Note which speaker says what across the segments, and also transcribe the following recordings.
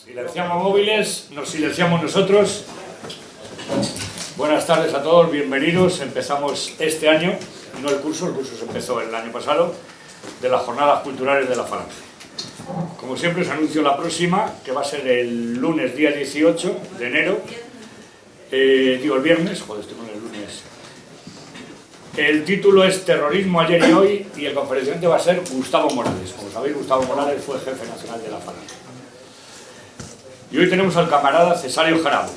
Speaker 1: Silenciamos móviles, nos silenciamos nosotros. Buenas tardes a todos, bienvenidos. Empezamos este año, no el curso se empezó el año pasado, de las jornadas culturales de la Falange. Como siempre os anuncio la próxima, que va a ser el lunes día 18 de enero. Digo el viernes, estoy con el lunes. El título es Terrorismo ayer y hoy y el conferenciante va a ser Gustavo Morales. Como sabéis, Gustavo Morales fue jefe nacional de la Falange. Y hoy tenemos al camarada Cesario Jarabo,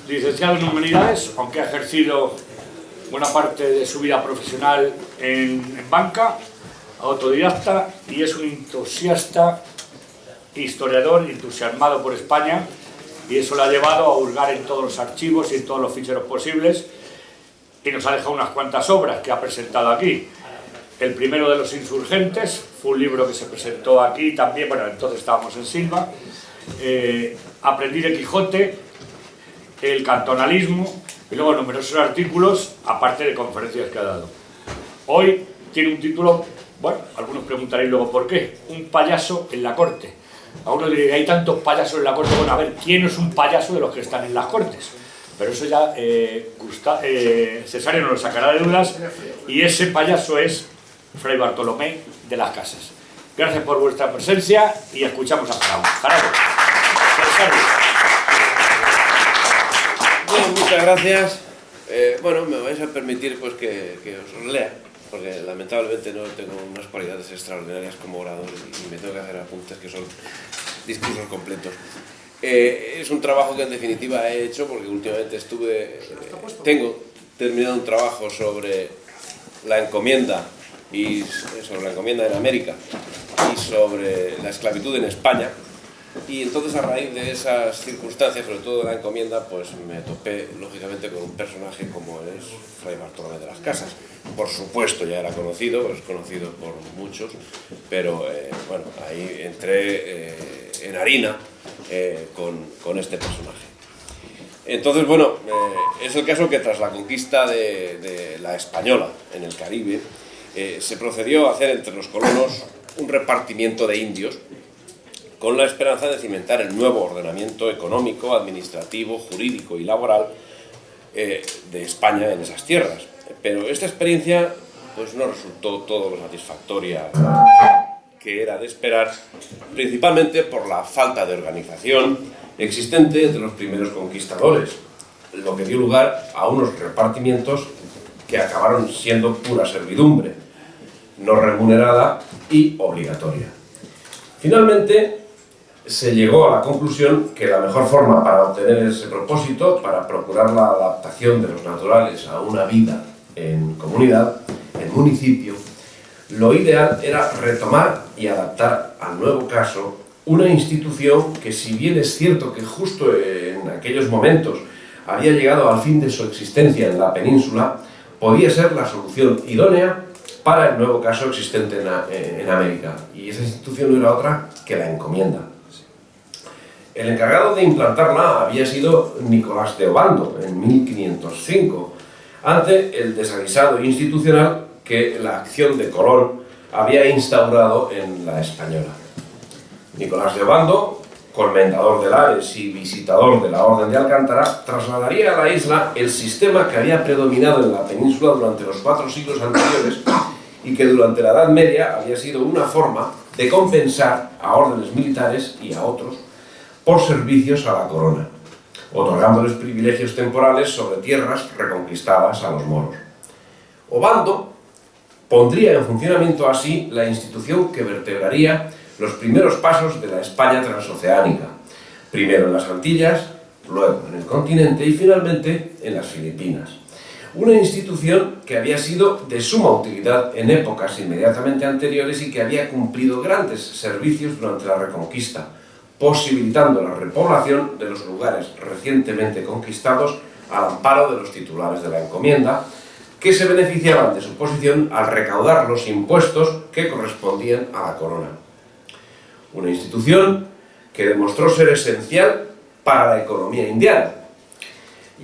Speaker 1: licenciado en Humanidades, aunque ha ejercido buena parte de su vida profesional en banca, autodidacta, y es un entusiasta, historiador, entusiasmado por España, y eso le ha llevado a hurgar en todos los archivos y en todos los ficheros posibles, y nos ha dejado unas cuantas obras que ha presentado aquí. El primero de los insurgentes fue un libro que se presentó aquí también, bueno, entonces estábamos en Silva. Aprendí de Quijote, el cantonalismo y luego numerosos artículos, aparte de conferencias que ha dado. Hoy tiene un título, bueno, algunos preguntaréis luego por qué, un payaso en la corte. A uno diría, hay tantos payasos en la corte, bueno, a ver, ¿quién es un payaso de los que están en las cortes? Pero eso ya Cesario nos lo sacará de dudas, y ese payaso es Fray Bartolomé de las Casas. Gracias por vuestra presencia y escuchamos a Jarabo. Jarabo.
Speaker 2: Bueno, muchas gracias. Bueno, me vais a permitir pues que os lea, porque lamentablemente no tengo unas cualidades extraordinarias como orador y me tengo que hacer apuntes que son discursos completos. Es un trabajo que en definitiva he hecho porque últimamente tengo terminado un trabajo sobre la encomienda y sobre la encomienda en América y sobre la esclavitud en España, y entonces a raíz de esas circunstancias, sobre todo de la encomienda, pues me topé lógicamente con un personaje como es Fray Bartolomé de las Casas. Por supuesto ya era conocido, pues es conocido por muchos, pero bueno, ahí entré en harina con este personaje. Entonces, bueno, es el caso que tras la conquista de la Española en el Caribe, se procedió a hacer entre los colonos un repartimiento de indios con la esperanza de cimentar el nuevo ordenamiento económico, administrativo, jurídico y laboral de España en esas tierras. Pero esta experiencia pues, no resultó todo lo satisfactoria que era de esperar, principalmente por la falta de organización existente entre los primeros conquistadores, lo que dio lugar a unos repartimientos que acabaron siendo pura servidumbre, no remunerada y obligatoria. Finalmente, se llegó a la conclusión que la mejor forma para obtener ese propósito, para procurar la adaptación de los naturales a una vida en comunidad, en municipio, lo ideal era retomar y adaptar al nuevo caso una institución que, si bien es cierto que justo en aquellos momentos había llegado al fin de su existencia en la península, podía ser la solución idónea para el nuevo caso existente en América. Y esa institución no era otra que la encomienda. El encargado de implantarla había sido Nicolás de Obando en 1505, ante el desaguisado institucional que la acción de Colón había instaurado en la Española. Nicolás de Obando, comendador de Lares y visitador de la Orden de Alcántara, trasladaría a la isla el sistema que había predominado en la península durante los 4 siglos anteriores y que durante la Edad Media había sido una forma de compensar a órdenes militares y a otros por servicios a la corona, otorgándoles privilegios temporales sobre tierras reconquistadas a los moros. Obando pondría en funcionamiento así la institución que vertebraría los primeros pasos de la España transoceánica, primero en las Antillas, luego en el continente y finalmente en las Filipinas. Una institución que había sido de suma utilidad en épocas inmediatamente anteriores y que había cumplido grandes servicios durante la Reconquista, posibilitando la repoblación de los lugares recientemente conquistados al amparo de los titulares de la encomienda, que se beneficiaban de su posición al recaudar los impuestos que correspondían a la corona. Una institución que demostró ser esencial para la economía indiana,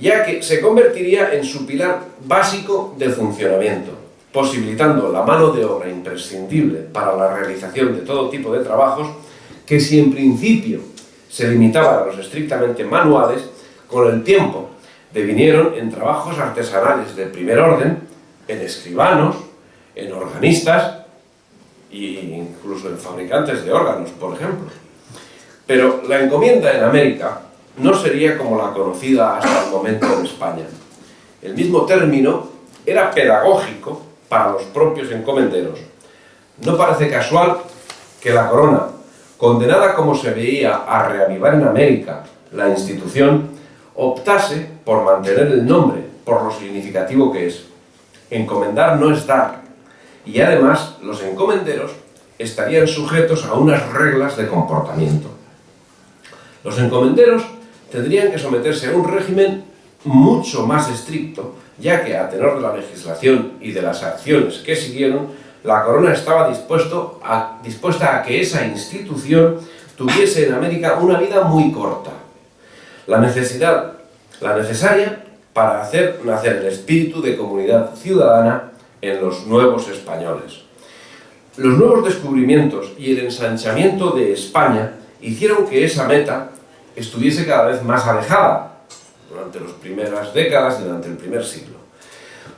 Speaker 2: ya que se convertiría en su pilar básico de funcionamiento, posibilitando la mano de obra imprescindible para la realización de todo tipo de trabajos
Speaker 3: que si en principio se limitaban a los estrictamente manuales, con el tiempo devinieron en trabajos artesanales de primer orden, en escribanos, en organistas e incluso en fabricantes de órganos, por ejemplo. Pero la encomienda en América no sería como la conocida hasta el momento en España. El mismo término era pedagógico para los propios encomenderos. No parece casual que la corona, condenada como se veía a reavivar en América la institución, optase por mantener el nombre, por lo significativo que es. Encomendar no es dar, y además los encomenderos estarían sujetos a unas reglas de comportamiento. Los encomenderos tendrían que someterse a un régimen mucho más estricto, ya que a tenor de la legislación y de las acciones que siguieron, la corona estaba dispuesta a que esa institución tuviese en América una vida muy corta. La necesaria para hacer nacer el espíritu de comunidad ciudadana en los nuevos españoles. Los nuevos descubrimientos y el ensanchamiento de España hicieron que esa meta estuviese cada vez más alejada durante las primeras décadas, durante el primer siglo.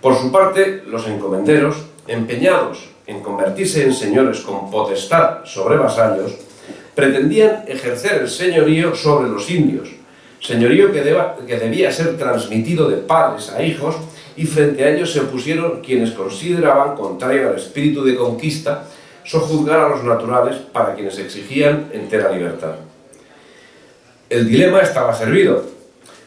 Speaker 3: Por su parte, los encomenderos, empeñados en convertirse en señores con potestad sobre vasallos, pretendían ejercer el señorío sobre los indios, señorío que debía ser transmitido de padres a hijos, y frente a ellos se opusieron quienes consideraban contrario al espíritu de conquista sojuzgar a los naturales para quienes exigían entera libertad. El dilema estaba servido,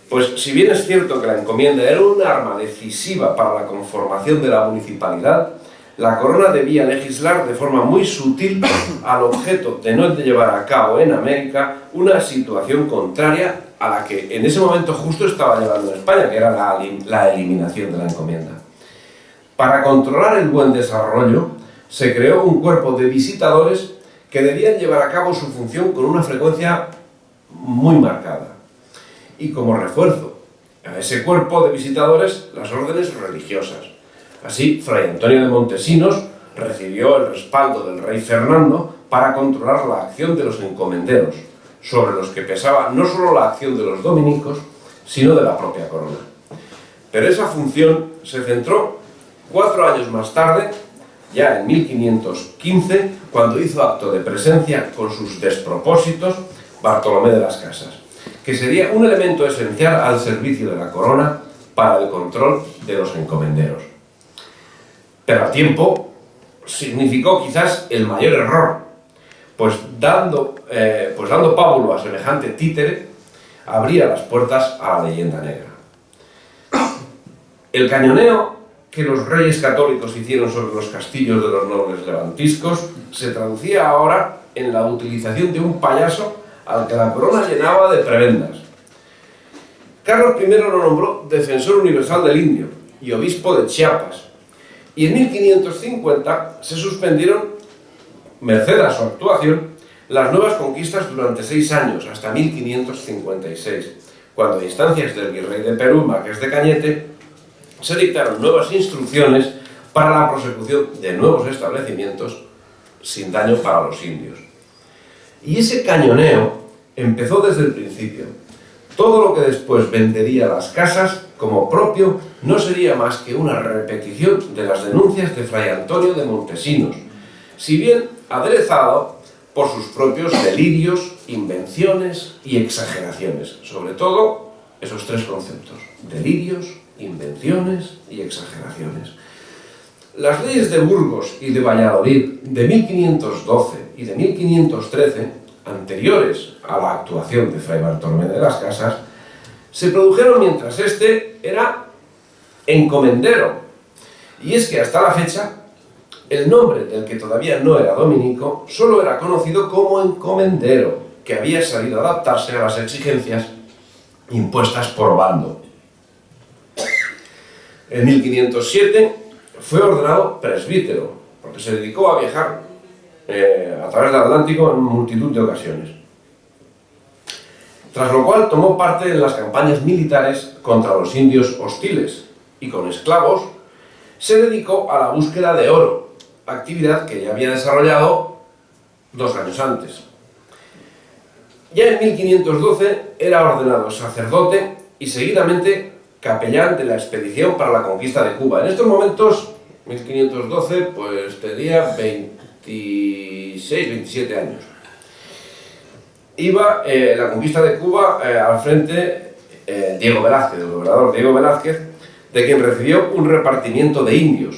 Speaker 3: pues si bien es cierto que la encomienda era un arma decisiva para la conformación de la municipalidad, la corona debía legislar de forma muy sutil al objeto de no llevar a cabo en América una situación contraria a la que en ese momento justo estaba llevando en España, que era la eliminación de la encomienda. Para controlar el buen desarrollo, se creó un cuerpo de visitadores que debían llevar a cabo su función con una frecuencia muy marcada. Y como refuerzo a ese cuerpo de visitadores, las órdenes religiosas. Así, Fray Antonio de Montesinos recibió el respaldo del rey Fernando para controlar la acción de los encomenderos, sobre los que pesaba no solo la acción de los dominicos, sino de la propia corona. Pero esa función se centró 4 años más tarde, ya en 1515, cuando hizo acto de presencia con sus despropósitos Bartolomé de las Casas, que sería un elemento esencial al servicio de la corona para el control de los encomenderos. Pero al tiempo significó quizás el mayor error, pues dando pábulo a semejante títere, abría las puertas a la leyenda negra. El cañoneo que los reyes católicos hicieron sobre los castillos de los nobles levantiscos se traducía ahora en la utilización de un payaso al que la corona llenaba de prebendas. Carlos I lo nombró defensor universal del indio y obispo de Chiapas, y en 1550 se suspendieron, merced a su actuación, las nuevas conquistas durante 6 años, hasta 1556, cuando a instancias del virrey de Perú, Marqués de Cañete, se dictaron nuevas instrucciones para la prosecución de nuevos establecimientos sin daño para los indios. Y ese cañoneo empezó desde el principio. Todo lo que después vendería las casas como propio no sería más que una repetición de las denuncias de Fray Antonio de Montesinos, si bien aderezado por sus propios delirios, invenciones y exageraciones. Sobre todo, esos 3 conceptos: delirios, invenciones y exageraciones. Las leyes de Burgos y de Valladolid de 1512 y de 1513, anteriores a la actuación de Fray Bartolomé de las Casas, se produjeron mientras éste era encomendero. Y es que hasta la fecha, el nombre del que todavía no era dominico solo era conocido como encomendero, que había sabido adaptarse a las exigencias impuestas por Obando. En 1507 fue ordenado presbítero, porque se dedicó a viajar a través del Atlántico en multitud de ocasiones. Tras lo cual tomó parte en las campañas militares contra los indios hostiles y con esclavos se dedicó a la búsqueda de oro, actividad que ya había desarrollado 2 años antes. Ya en 1512 era ordenado sacerdote y seguidamente capellán de la expedición para la conquista de Cuba. En estos momentos, 1512, pues tenía 26, 27 años. Iba en la conquista de Cuba al frente Diego Velázquez, el gobernador Diego Velázquez, de quien recibió un repartimiento de indios,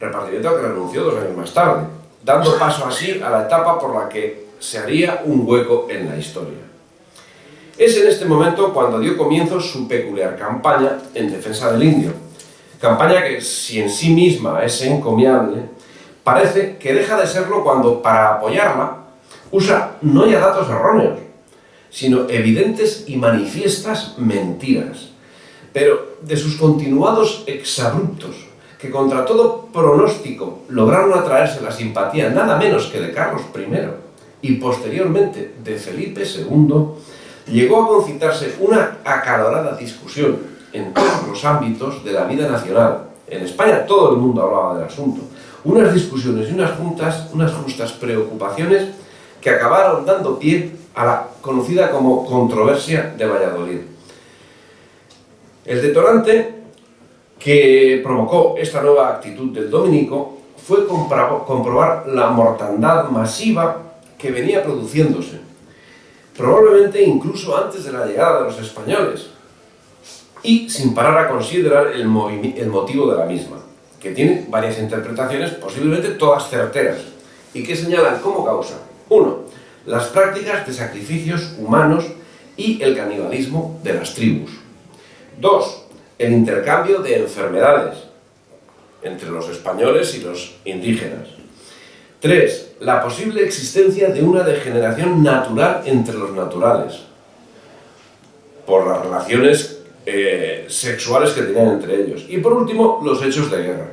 Speaker 3: repartimiento al que renunció 2 años más tarde, dando paso así a la etapa por la que se haría un hueco en la historia. Es en este momento cuando dio comienzo su peculiar campaña en defensa del indio, campaña que, si en sí misma es encomiable, parece que deja de serlo cuando, para apoyarla, usa no ya datos erróneos, sino evidentes y manifiestas mentiras, pero de sus continuados exabruptos, que contra todo pronóstico lograron atraerse la simpatía nada menos que de Carlos I y posteriormente de Felipe II, llegó a concitarse una acalorada discusión en todos los ámbitos de la vida nacional. En España todo el mundo hablaba del asunto. Unas discusiones y unas justas preocupaciones que acabaron dando pie a la conocida como controversia de Valladolid. El detonante que provocó esta nueva actitud del dominico fue comprobar la mortandad masiva que venía produciéndose, probablemente incluso antes de la llegada de los españoles, y sin parar a considerar el motivo de la misma, que tiene varias interpretaciones, posiblemente todas certeras, y que señalan como causa: 1. Las prácticas de sacrificios humanos y el canibalismo de las tribus. 2. El intercambio de enfermedades entre los españoles y los indígenas. 3. La posible existencia de una degeneración natural entre los naturales, por las relaciones sexuales que tenían entre ellos. Y por último, los hechos de guerra.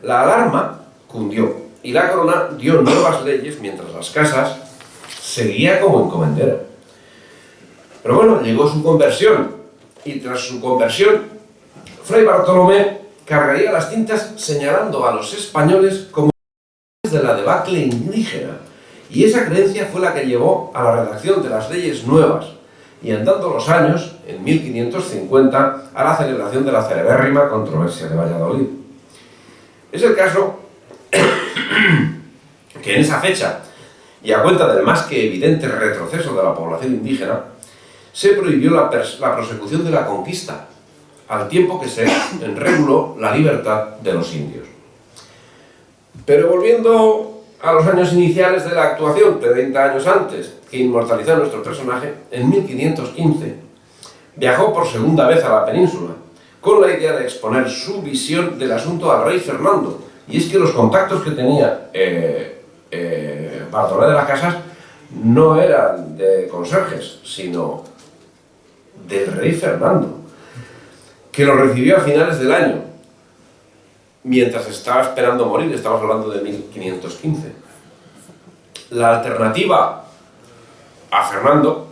Speaker 3: La alarma cundió y la corona dio nuevas leyes mientras las casas seguía como encomendero. Pero bueno, llegó su conversión, y tras su conversión, Fray Bartolomé cargaría las tintas señalando a los españoles como de la debacle indígena, y esa creencia fue la que llevó a la redacción de las leyes nuevas, y andando los años, en 1550, a la celebración de la celebérrima controversia de Valladolid. Es el caso que en esa fecha, y a cuenta del más que evidente retroceso de la población indígena, se prohibió la prosecución de la conquista, al tiempo que se reguló la libertad de los indios. Pero volviendo a los años iniciales de la actuación, 30 años antes, que inmortalizó a nuestro personaje, en 1515 viajó por segunda vez a la península, con la idea de exponer su visión del asunto al rey Fernando. Y es que los contactos que tenía Bartolomé de las Casas no eran de conserjes, sino del rey Fernando, que lo recibió a finales del año, mientras estaba esperando morir. Estamos hablando de 1515. La alternativa a Fernando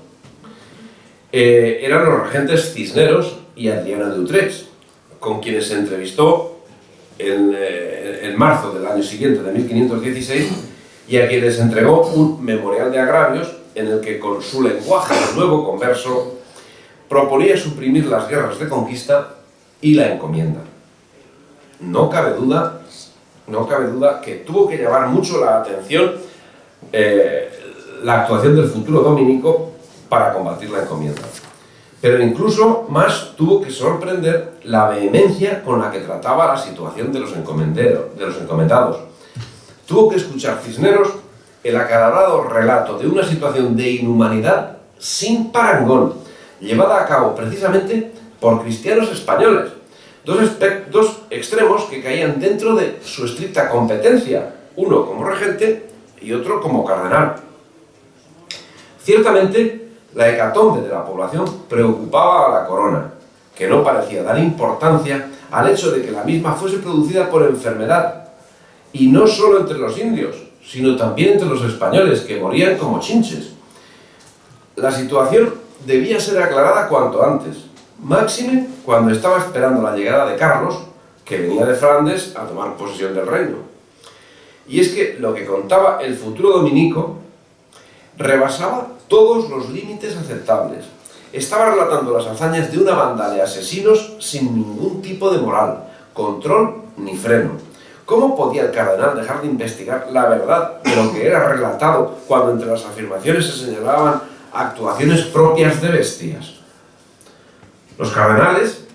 Speaker 3: eran los regentes Cisneros y Adriano de Utrecht, con quienes se entrevistó en marzo del año siguiente, de 1516, y a quienes entregó un memorial de agravios en el que, con su lenguaje de nuevo converso, proponía suprimir las guerras de conquista y la encomienda. No cabe duda que tuvo que llamar mucho la atención la actuación del futuro dominico para combatir la encomienda. Pero incluso más tuvo que sorprender la vehemencia con la que trataba la situación de los encomendados. Tuvo que escuchar Cisneros el acalorado relato de una situación de inhumanidad sin parangón, llevada a cabo precisamente por cristianos españoles, dos extremos que caían dentro de su estricta competencia, uno como regente y otro como cardenal. Ciertamente, la hecatombe de la población preocupaba a la corona, que no parecía dar importancia al hecho de que la misma fuese producida por enfermedad, y no solo entre los indios, sino también entre los españoles, que morían como chinches. La situación debía ser aclarada cuanto antes, máxime cuando estaba esperando la llegada de Carlos, que venía de Flandes a tomar posesión del reino. Y es que lo que contaba el futuro dominico rebasaba todos los límites aceptables. Estaba relatando las hazañas de una banda de asesinos sin ningún tipo de moral, control ni freno. ¿Cómo podía el cardenal dejar de investigar la verdad de lo que era relatado cuando entre las afirmaciones se señalaban actuaciones propias de bestias? Los cardenales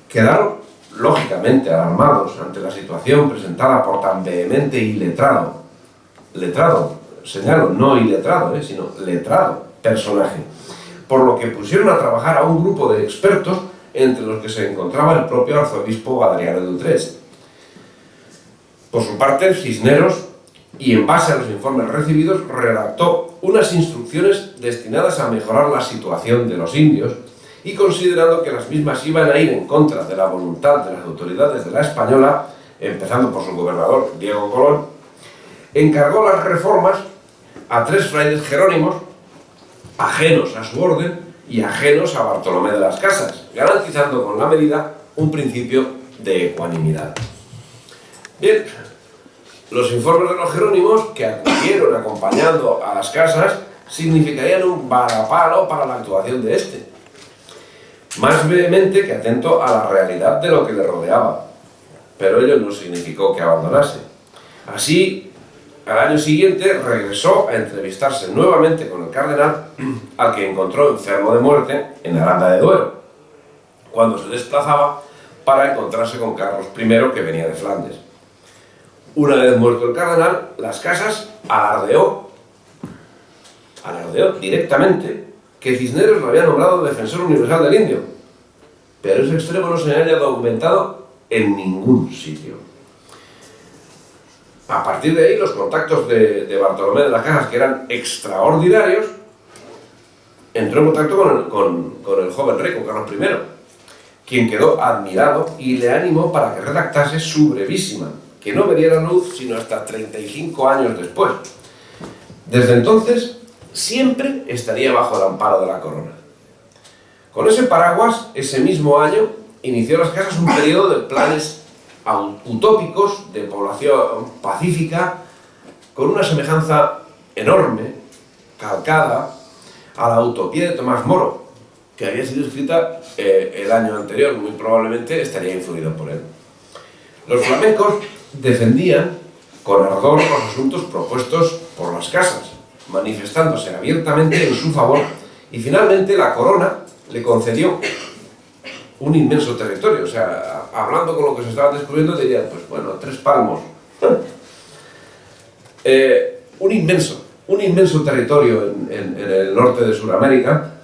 Speaker 3: quedaron lógicamente alarmados ante la situación presentada por tan vehemente y letrado, señalo, no iletrado, sino letrado personaje, por lo que pusieron a trabajar a un grupo de expertos entre los que se encontraba el propio arzobispo Adriano de Utrecht. Por su parte, Cisneros, y en base a los informes recibidos, redactó unas instrucciones destinadas a mejorar la situación de los indios y, considerando que las mismas iban a ir en contra de la voluntad de las autoridades de la Española, empezando por su gobernador, Diego Colón, encargó las reformas a 3 frailes jerónimos, ajenos a su orden y ajenos a Bartolomé de las Casas, garantizando con la medida un principio de ecuanimidad. Bien, los informes de los jerónimos, que acudieron acompañando a las Casas, significarían un varapalo para la actuación de este, más vehemente que atento a la realidad de lo que le rodeaba, pero ello no significó que abandonase. Así, al año siguiente regresó a entrevistarse nuevamente con el cardenal, al que encontró enfermo de muerte en Aranda de Duero, cuando se desplazaba para encontrarse con Carlos I, que venía de Flandes. Una vez muerto el cardenal, las Casas alardeó directamente que Cisneros lo había nombrado defensor universal del indio, pero ese extremo no se haya documentado en ningún sitio. A partir de ahí, los contactos de Bartolomé de las Casas, que eran extraordinarios, entró en contacto con el joven rey, con Carlos I, quien quedó admirado y le animó para que redactase su brevísima, que no vería la luz sino hasta 35 años después. Desde entonces, siempre estaría bajo el amparo de la corona. Con ese paraguas, ese mismo año, inició las Casas un periodo de planes utópicos de población pacífica, con una semejanza enorme, calcada, a la utopía de Tomás Moro, que había sido escrita el año anterior, muy probablemente estaría influido por él. Los flamencos defendían con ardor los asuntos propuestos por las Casas, manifestándose abiertamente en su favor, y finalmente la corona le concedió un inmenso territorio. O sea, hablando con lo que se estaba descubriendo, dirían, pues bueno, 3 palmos. Un inmenso territorio en el norte de Sudamérica,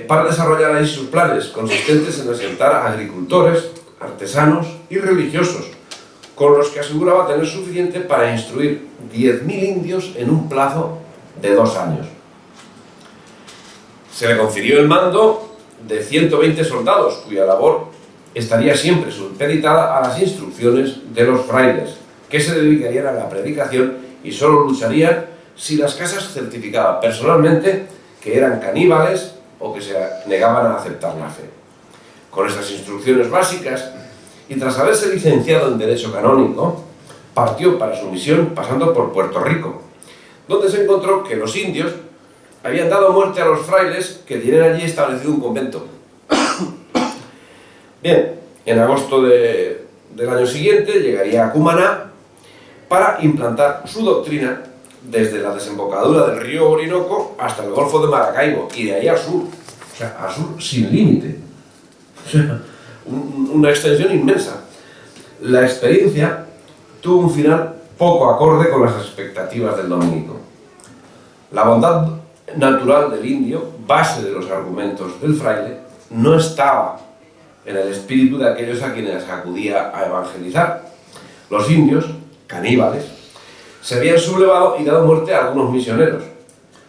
Speaker 3: para desarrollar ahí sus planes, consistentes en asentar a agricultores, artesanos y religiosos, con los que aseguraba tener suficiente para instruir 10.000 indios en un plazo de 2 años. Se le confirió el mando de 120 soldados, cuya labor estaría siempre supeditada a las instrucciones de los frailes, que se dedicarían a la predicación y solo lucharían si las Casas certificaban personalmente que eran caníbales o que se negaban a aceptar la fe. Con estas instrucciones básicas, y tras haberse licenciado en Derecho Canónico, partió para su misión pasando por Puerto Rico, donde se encontró que los indios habían dado muerte a los frailes que tenían allí establecido un convento. Bien, en agosto del año siguiente llegaría a Cumaná para implantar su doctrina desde la desembocadura del río Orinoco hasta el Golfo de Maracaibo, y de ahí al sur, o sea, al sur sin límite. O sea, una extensión inmensa. La experiencia tuvo un final poco acorde con las expectativas del dominico. La bondad natural del indio, base de los argumentos del fraile, no estaba en el espíritu de aquellos a quienes acudía a evangelizar. Los indios, caníbales, se habían sublevado y dado muerte a algunos misioneros.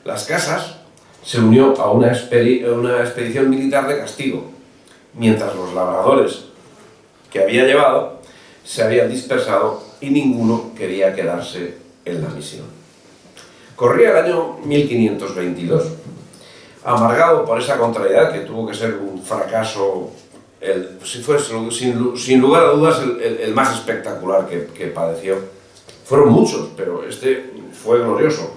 Speaker 3: Las Casas se unió a una expedición militar de castigo, mientras los labradores que había llevado se habían dispersado y ninguno quería quedarse en la misión. Corría el año 1522, amargado por esa contrariedad que tuvo que ser un fracaso, sin lugar a dudas, el más espectacular que padeció. Fueron muchos, pero este fue glorioso.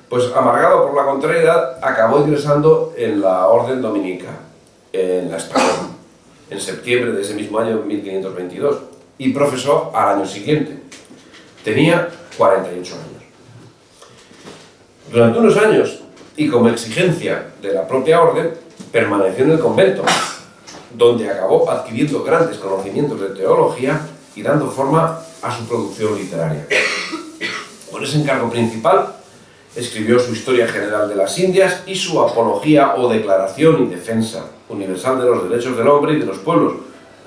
Speaker 3: pues amargado por la contrariedad, acabó ingresando en la orden dominica, en la Española, en septiembre de ese mismo año, 1522, y profesó al año siguiente. Tenía 48 años. Durante unos años, y como exigencia de la propia orden, permaneció en el convento, donde acabó adquiriendo grandes conocimientos de teología y dando forma a su producción literaria. Con ese encargo principal, escribió su Historia General de las Indias y su Apología o Declaración y Defensa Universal de los Derechos del Hombre y de los Pueblos,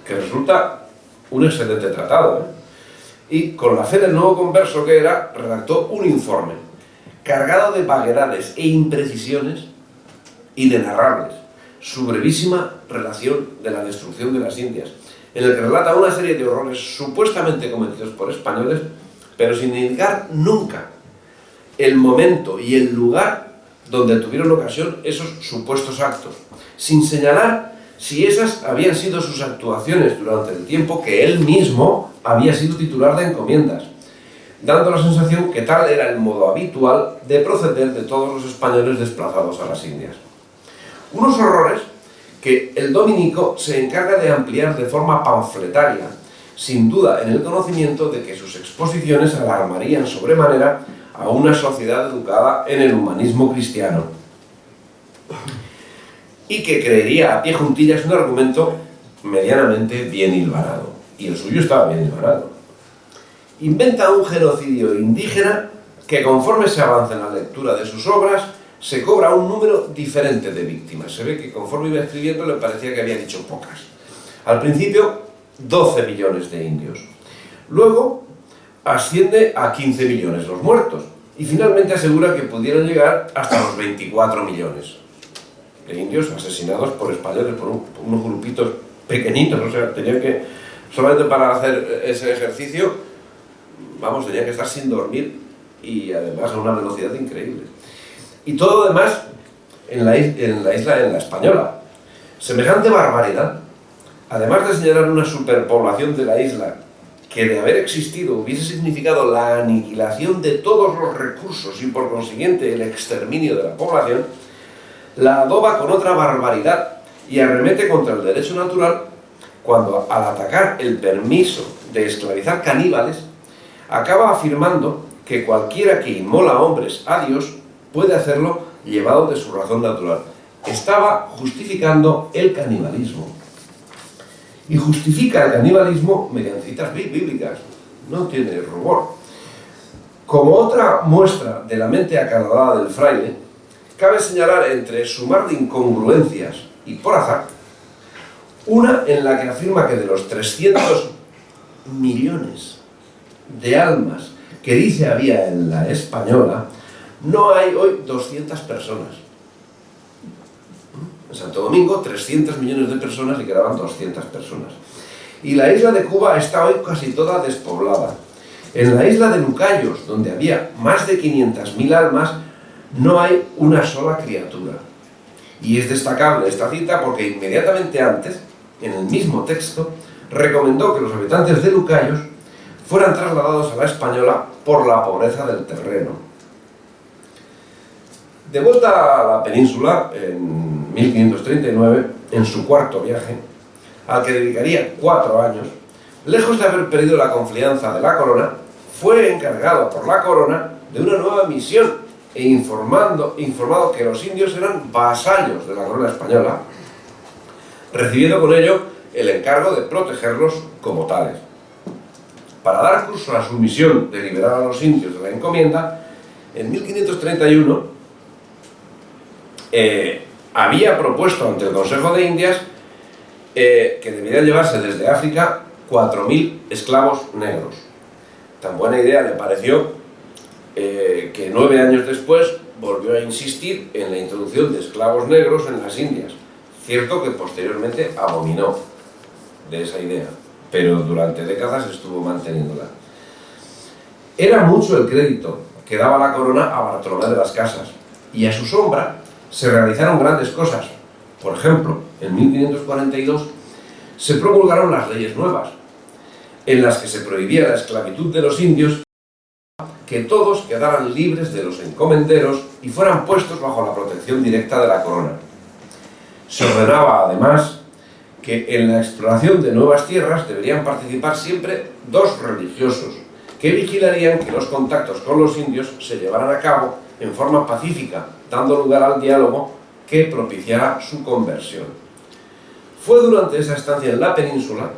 Speaker 3: que resulta un excelente tratado, Y con la fe del nuevo converso que era, redactó un informe cargado de vaguedades e imprecisiones inenarrables, su brevísima relación de la destrucción de las Indias, en el que relata una serie de horrores supuestamente cometidos por españoles, pero sin indicar nunca el momento y el lugar donde tuvieron ocasión esos supuestos actos, sin señalar si esas habían sido sus actuaciones durante el tiempo que él mismo había sido titular de encomiendas, dando la sensación que tal era el modo habitual de proceder de todos los españoles desplazados a las Indias. Unos horrores que el dominico se encarga de ampliar de forma panfletaria, sin duda en el conocimiento de que sus exposiciones alarmarían sobremanera a una sociedad educada en el humanismo cristiano, y que creería a pie juntillas un argumento medianamente bien hilvanado, y el suyo estaba bien hilvanado. Inventa un genocidio indígena que, conforme se avanza en la lectura de sus obras, se cobra un número diferente de víctimas. Se ve que conforme iba escribiendo le parecía que había dicho pocas. Al principio, 12 millones de indios. Luego, asciende a 15 millones los muertos. Y finalmente asegura que pudieron llegar hasta los 24 millones de indios asesinados por españoles, por unos grupitos pequeñitos. O sea, tenían que, solamente para hacer ese ejercicio, tenían que estar sin dormir y además a una velocidad increíble. Y todo lo demás en la Española. Semejante barbaridad, además de señalar una superpoblación de la isla que, de haber existido, hubiese significado la aniquilación de todos los recursos y por consiguiente el exterminio de la población, la adoba con otra barbaridad y arremete contra el derecho natural cuando, al atacar el permiso de esclavizar caníbales, acaba afirmando que cualquiera que inmola hombres a Dios puede hacerlo llevado de su razón natural. Estaba justificando el canibalismo. Y justifica el canibalismo mediante citas bíblicas. No tiene rubor. Como otra muestra de la mente acalorada del fraile, cabe señalar entre su mar de incongruencias y por azar, una en la que afirma que de los 300 millones de almas que dice había en la Española, no hay hoy 200 personas. En Santo Domingo, 300 millones de personas y quedaban 200 personas. Y la isla de Cuba está hoy casi toda despoblada. En la isla de Lucayos, donde había más de 500.000 almas, no hay una sola criatura. Y es destacable esta cita porque inmediatamente antes, en el mismo texto, recomendó que los habitantes de Lucayos fueran trasladados a la Española por la pobreza del terreno. De vuelta a la península, en 1539, en su cuarto viaje, al que dedicaría 4 años, lejos de haber perdido la confianza de la corona, fue encargado por la corona de una nueva misión e informado que los indios eran vasallos de la corona española, recibiendo con ello el encargo de protegerlos como tales. Para dar curso a su misión de liberar a los indios de la encomienda, en 1531 había propuesto ante el Consejo de Indias que debían llevarse desde África 4.000 esclavos negros. Tan buena idea le pareció que 9 años después volvió a insistir en la introducción de esclavos negros en las Indias. Cierto que posteriormente abominó de esa idea, pero durante décadas estuvo manteniéndola. Era mucho el crédito que daba la corona a Bartolomé de las Casas, y a su sombra se realizaron grandes cosas. Por ejemplo, en 1542 se promulgaron las leyes nuevas, en las que se prohibía la esclavitud de los indios que todos quedaran libres de los encomenderos y fueran puestos bajo la protección directa de la corona. Se ordenaba, además, que en la exploración de nuevas tierras deberían participar siempre 2 religiosos, que vigilarían que los contactos con los indios se llevaran a cabo en forma pacífica, dando lugar al diálogo que propiciara su conversión. Fue durante esa estancia en la península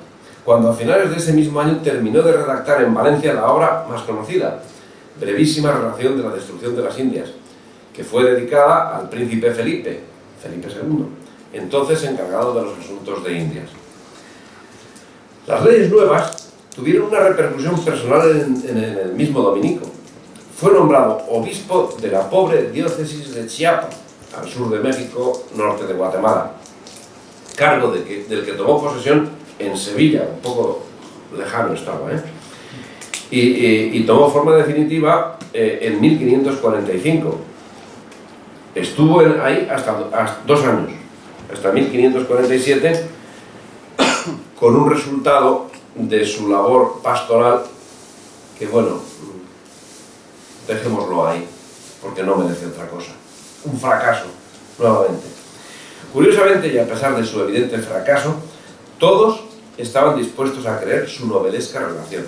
Speaker 3: cuando a finales de ese mismo año terminó de redactar en Valencia la obra más conocida, Brevísima relación de la destrucción de las Indias, que fue dedicada al príncipe Felipe II, entonces encargado de los asuntos de Indias. Las leyes nuevas tuvieron una repercusión personal en el mismo dominico. Fue nombrado obispo de la pobre diócesis de Chiapas, al sur de México, norte de Guatemala, cargo del que tomó posesión en Sevilla, un poco lejano estaba, y tomó forma definitiva en 1545. Estuvo ahí hasta 2 años, hasta 1547, con un resultado de su labor pastoral que, bueno, dejémoslo ahí, porque no merece otra cosa. Un fracaso, nuevamente. Curiosamente, y a pesar de su evidente fracaso, todos estaban dispuestos a creer su novelesca relación.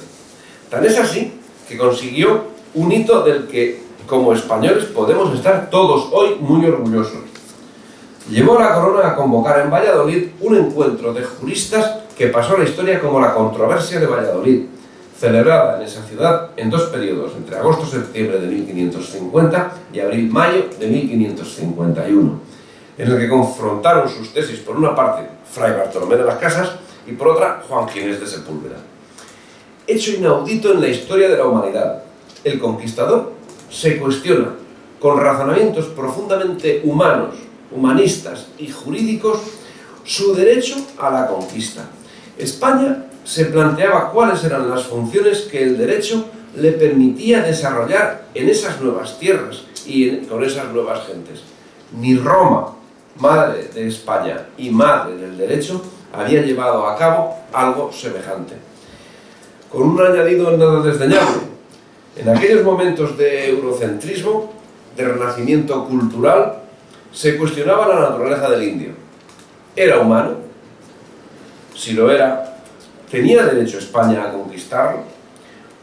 Speaker 3: Tan es así que consiguió un hito del que, como españoles, podemos estar todos hoy muy orgullosos. Llevó a la corona a convocar en Valladolid un encuentro de juristas que pasó a la historia como la controversia de Valladolid, celebrada en esa ciudad en 2 periodos, entre agosto-septiembre de 1550 y abril-mayo de 1551, en el que confrontaron sus tesis por una parte Fray Bartolomé de las Casas y por otra Juan Ginés de Sepúlveda. Hecho inaudito en la historia de la humanidad, el conquistador se cuestiona, con razonamientos profundamente humanos, humanistas y jurídicos, su derecho a la conquista. España se planteaba cuáles eran las funciones que el derecho le permitía desarrollar en esas nuevas tierras y con esas nuevas gentes. Ni Roma, madre de España y madre del derecho, había llevado a cabo algo semejante. Con un añadido nada desdeñable: en aquellos momentos de eurocentrismo, de renacimiento cultural, se cuestionaba la naturaleza del indio. ¿Era humano? Si lo era, ¿tenía derecho España a conquistarlo?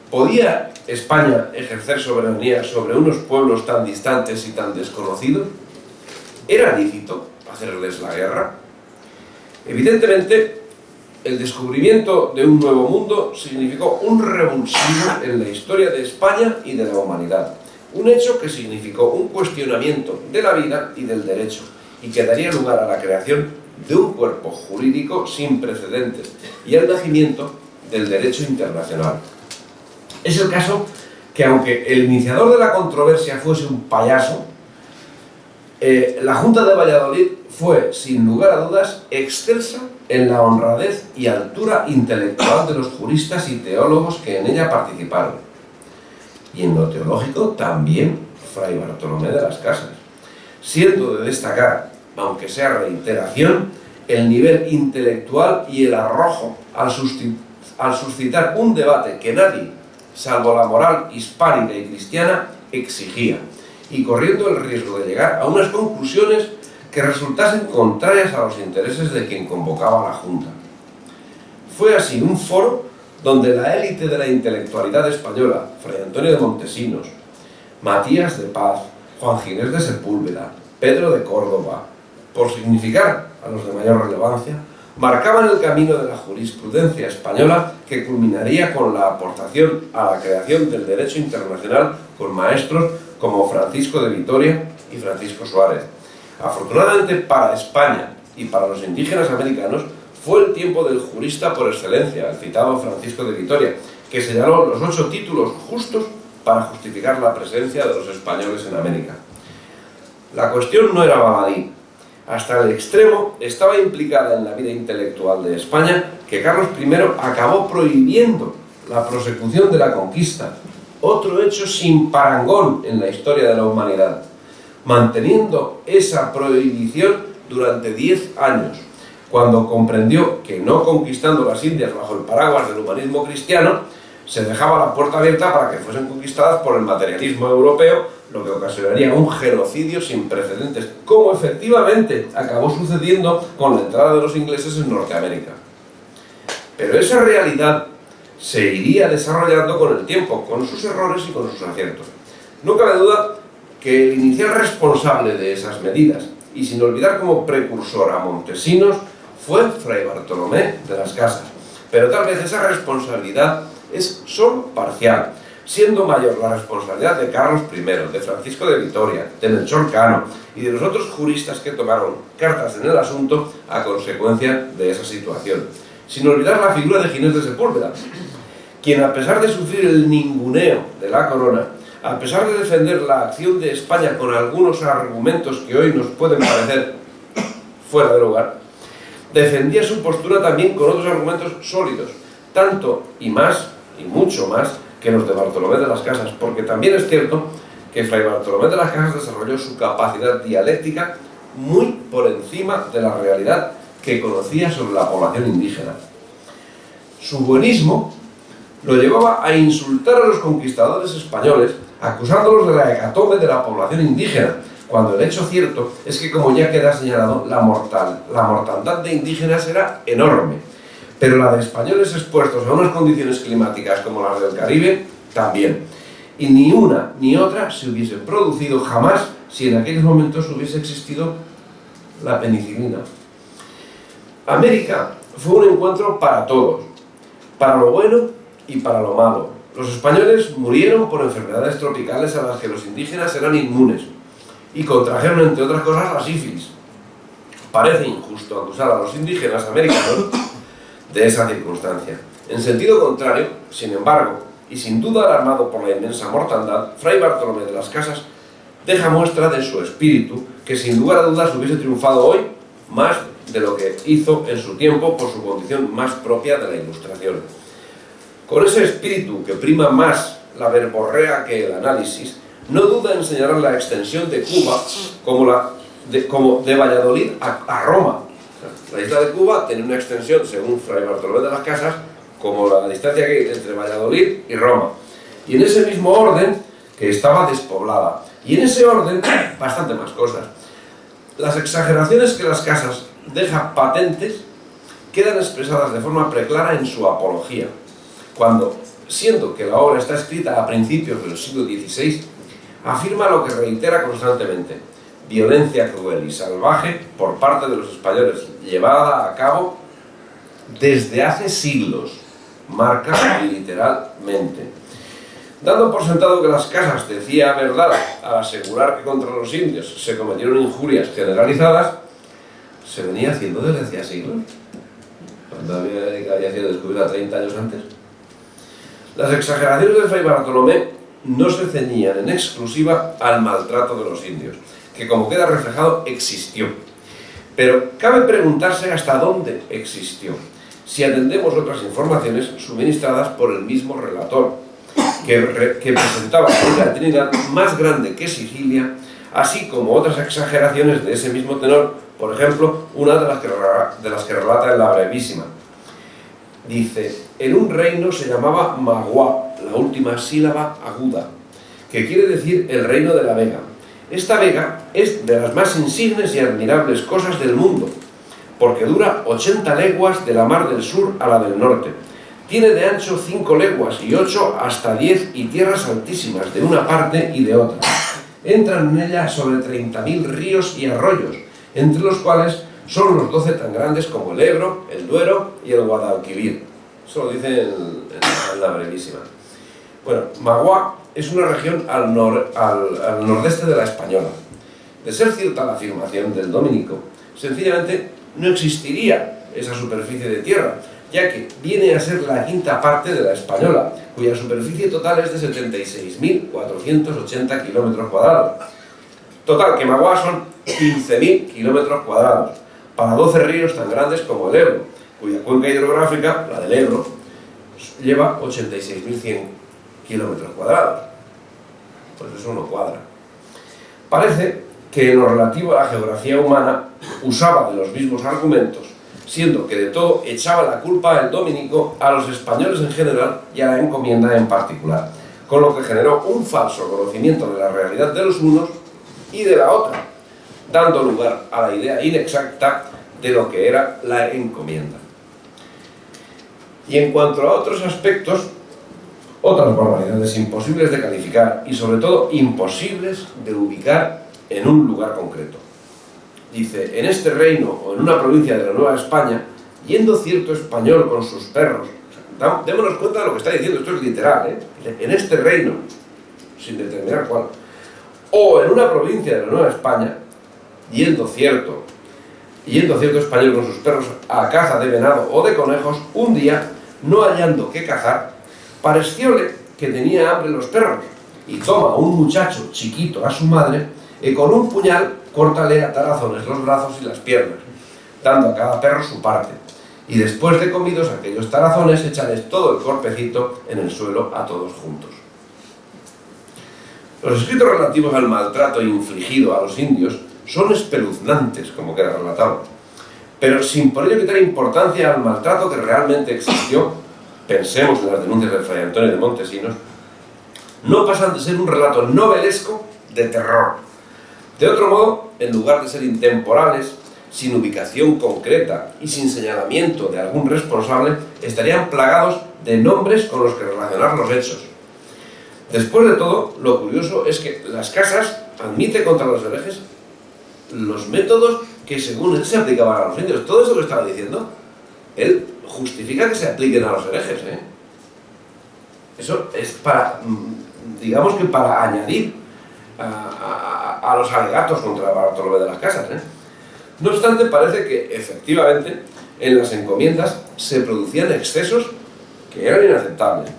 Speaker 3: ¿Podía España ejercer soberanía sobre unos pueblos tan distantes y tan desconocidos? ¿Era lícito hacerles la guerra? Evidentemente, el descubrimiento de un nuevo mundo significó un revulsivo en la historia de España y de la humanidad. Un hecho que significó un cuestionamiento de la vida y del derecho, y que daría lugar a la creación de un cuerpo jurídico sin precedentes y al nacimiento del derecho internacional. Es el caso que, aunque el iniciador de la controversia fuese un payaso, la Junta de Valladolid fue, sin lugar a dudas, excelsa en la honradez y altura intelectual de los juristas y teólogos que en ella participaron. Y en lo teológico también Fray Bartolomé de las Casas, siendo de destacar, aunque sea reiteración, el nivel intelectual y el arrojo al suscitar un debate que nadie, salvo la moral hispánica y cristiana, exigía, y corriendo el riesgo de llegar a unas conclusiones que resultasen contrarias a los intereses de quien convocaba a la Junta. Fue así un foro donde la élite de la intelectualidad española, Fray Antonio de Montesinos, Matías de Paz, Juan Ginés de Sepúlveda, Pedro de Córdoba, por significar a los de mayor relevancia, marcaban el camino de la jurisprudencia española que culminaría con la aportación a la creación del derecho internacional con maestros como Francisco de Vitoria y Francisco Suárez. Afortunadamente para España y para los indígenas americanos, fue el tiempo del jurista por excelencia, el citado Francisco de Vitoria, que señaló los 8 títulos justos para justificar la presencia de los españoles en América. La cuestión no era baladí. Hasta el extremo estaba implicada en la vida intelectual de España que Carlos I acabó prohibiendo la prosecución de la conquista, otro hecho sin parangón en la historia de la humanidad, manteniendo esa prohibición durante 10 años, cuando comprendió que no conquistando las Indias bajo el paraguas del humanismo cristiano, se dejaba la puerta abierta para que fuesen conquistadas por el materialismo europeo, lo que ocasionaría un genocidio sin precedentes, como efectivamente acabó sucediendo con la entrada de los ingleses en Norteamérica. Pero esa realidad se iría desarrollando con el tiempo, con sus errores y con sus aciertos. No cabe duda que el inicial responsable de esas medidas, y sin olvidar como precursor a Montesinos, fue Fray Bartolomé de las Casas. Pero tal vez esa responsabilidad es solo parcial, siendo mayor la responsabilidad de Carlos I, de Francisco de Vitoria, de Melchor Cano y de los otros juristas que tomaron cartas en el asunto a consecuencia de esa situación. Sin olvidar la figura de Ginés de Sepúlveda, quien, a pesar de sufrir el ninguneo de la corona, a pesar de defender la acción de España con algunos argumentos que hoy nos pueden parecer fuera de lugar, defendía su postura también con otros argumentos sólidos, tanto y más, y mucho más, que los de Bartolomé de las Casas, porque también es cierto que Fray Bartolomé de las Casas desarrolló su capacidad dialéctica muy por encima de la realidad que conocía sobre la población indígena. Su buenismo lo llevaba a insultar a los conquistadores españoles, acusándolos de la hecatombe de la población indígena, cuando el hecho cierto es que, como ya queda señalado, la mortandad de indígenas era enorme, pero la de españoles expuestos a unas condiciones climáticas como las del Caribe, también. Y ni una ni otra se hubiesen producido jamás si en aquellos momentos hubiese existido la penicilina. América fue un encuentro para todos, para lo bueno y para lo malo. Los españoles murieron por enfermedades tropicales a las que los indígenas eran inmunes y contrajeron, entre otras cosas, la sífilis. Parece injusto acusar a los indígenas americanos de esa circunstancia. En sentido contrario, sin embargo, y sin duda alarmado por la inmensa mortandad, Fray Bartolomé de las Casas deja muestra de su espíritu, que sin lugar a dudas hubiese triunfado hoy más de lo que hizo en su tiempo por su condición más propia de la Ilustración. Con ese espíritu que prima más la verborrea que el análisis, no duda en señalar la extensión de Cuba como de Valladolid a Roma. La isla de Cuba tiene una extensión, según Fray Bartolomé de las Casas, como la distancia que hay entre Valladolid y Roma. Y en ese mismo orden, que estaba despoblada. Y en ese orden, bastante más cosas. Las exageraciones que las Casas deja patentes quedan expresadas de forma preclara en su apología, cuando, siendo que la obra está escrita a principios del siglo XVI, afirma lo que reitera constantemente: violencia cruel y salvaje por parte de los españoles, llevada a cabo desde hace siglos, marca literalmente. Dando por sentado que las Casas decía verdad al asegurar que contra los indios se cometieron injurias generalizadas, se venía haciendo desde hacía siglos, cuando América había sido descubierta 30 años antes. Las exageraciones de Fray Bartolomé no se ceñían en exclusiva al maltrato de los indios, que, como queda reflejado, existió. Pero cabe preguntarse hasta dónde existió, si atendemos otras informaciones suministradas por el mismo relator, que presentaba una Trinidad más grande que Sicilia, así como otras exageraciones de ese mismo tenor, por ejemplo, una de las que relata en la Brevísima. Dice: en un reino se llamaba Magua, la última sílaba aguda, que quiere decir el reino de la Vega. Esta Vega es de las más insignes y admirables cosas del mundo, porque dura 80 leguas de la mar del sur a la del norte. Tiene de ancho 5 leguas y 8 hasta 10 y tierras altísimas de una parte y de otra. Entran en ella sobre 30.000 ríos y arroyos, entre los cuales son los 12 tan grandes como el Ebro, el Duero y el Guadalquivir. Eso lo dice en la Brevísima. Bueno, Magua es una región al nordeste de la Española. De ser cierta la afirmación del dominico, sencillamente no existiría esa superficie de tierra, ya que viene a ser la quinta parte de la Española, cuya superficie total es de 76.480 kilómetros cuadrados. Total, que Magua son 15.000 kilómetros cuadrados, para 12 ríos tan grandes como el Ebro, cuya cuenca hidrográfica, la del Ebro, lleva 86.100 kilómetros cuadrados. Pues eso no cuadra. Parece que en lo relativo a la geografía humana usaba de los mismos argumentos, siendo que de todo echaba la culpa el dominico a los españoles en general y a la encomienda en particular, con lo que generó un falso conocimiento de la realidad de los unos y de la otra, dando lugar a la idea inexacta de lo que era la encomienda. Y en cuanto a otros aspectos, otras barbaridades imposibles de calificar y sobre todo imposibles de ubicar en un lugar concreto. Dice, en este reino o en una provincia de la Nueva España, yendo cierto español con sus perros, o sea, démonos cuenta de lo que está diciendo, esto es literal, en este reino, sin determinar cuál, o en una provincia de la Nueva España, yendo cierto español con sus perros a caza de venado o de conejos, un día, no hallando qué cazar, parecióle que tenía hambre los perros, y toma a un muchacho chiquito a su madre, y con un puñal córtale a tarazones los brazos y las piernas, dando a cada perro su parte, y después de comidos aquellos tarazones, échales todo el cuerpecito en el suelo a todos juntos. Los escritos relativos al maltrato infligido a los indios son espeluznantes, como queda relatado, pero sin por ello quitar importancia al maltrato que realmente existió. Pensemos en las denuncias del Fray Antonio de Montesinos, no pasan de ser un relato novelesco de terror. De otro modo, en lugar de ser intemporales, sin ubicación concreta y sin señalamiento de algún responsable, estarían plagados de nombres con los que relacionar los hechos. Después de todo, lo curioso es que Las Casas admite contra los herejes los métodos que según él se aplicaban a los indios. Todo eso que estaba diciendo, él justifica que se apliquen a los herejes, Eso es para, digamos que para añadir a los alegatos contra Bartolomé de las Casas, No obstante, parece que efectivamente en las encomiendas se producían excesos que eran inaceptables.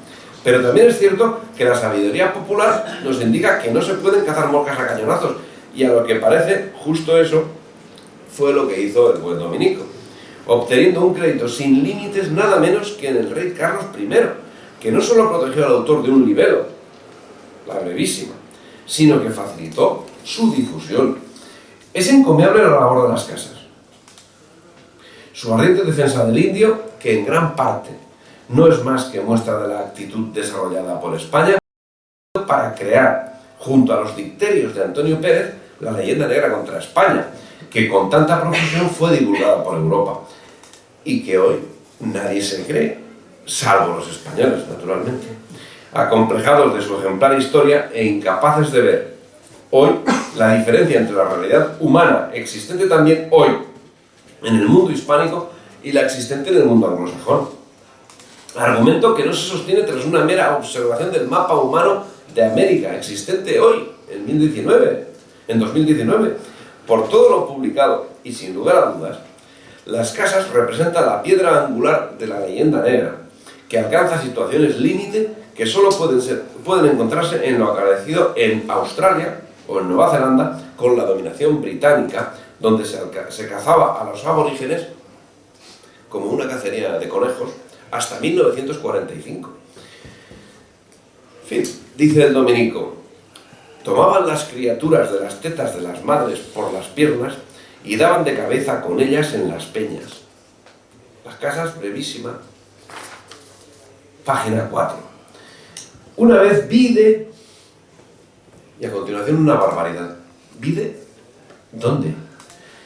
Speaker 3: Pero también es cierto que la sabiduría popular nos indica que no se pueden cazar moscas a cañonazos, y a lo que parece justo eso fue lo que hizo el buen dominico, obteniendo un crédito sin límites nada menos que en el rey Carlos I, que no solo protegió al autor de un libelo, la brevísima, sino que facilitó su difusión. Es encomiable la labor de Las Casas, su ardiente defensa del indio, que en gran parte no es más que muestra de la actitud desarrollada por España para crear, junto a los dicterios de Antonio Pérez, la leyenda negra contra España, que con tanta profusión fue divulgada por Europa y que hoy nadie se cree, salvo los españoles, naturalmente, acomplejados de su ejemplar historia e incapaces de ver hoy la diferencia entre la realidad humana existente también hoy en el mundo hispánico y la existente en el mundo anglosajón. Argumento que no se sostiene tras una mera observación del mapa humano de América existente hoy, en 2019. Por todo lo publicado y sin lugar a dudas, Las Casas representa la piedra angular de la leyenda negra, que alcanza situaciones límite que solo pueden encontrarse en lo acaecido en Australia o en Nueva Zelanda con la dominación británica, donde se cazaba a los aborígenes como una cacería de conejos hasta 1945. En fin, dice el dominico, tomaban las criaturas de las tetas de las madres por las piernas y daban de cabeza con ellas en las peñas. Las Casas, brevísima, página 4. Una vez vide, y a continuación una barbaridad. ¿Vide? ¿Dónde?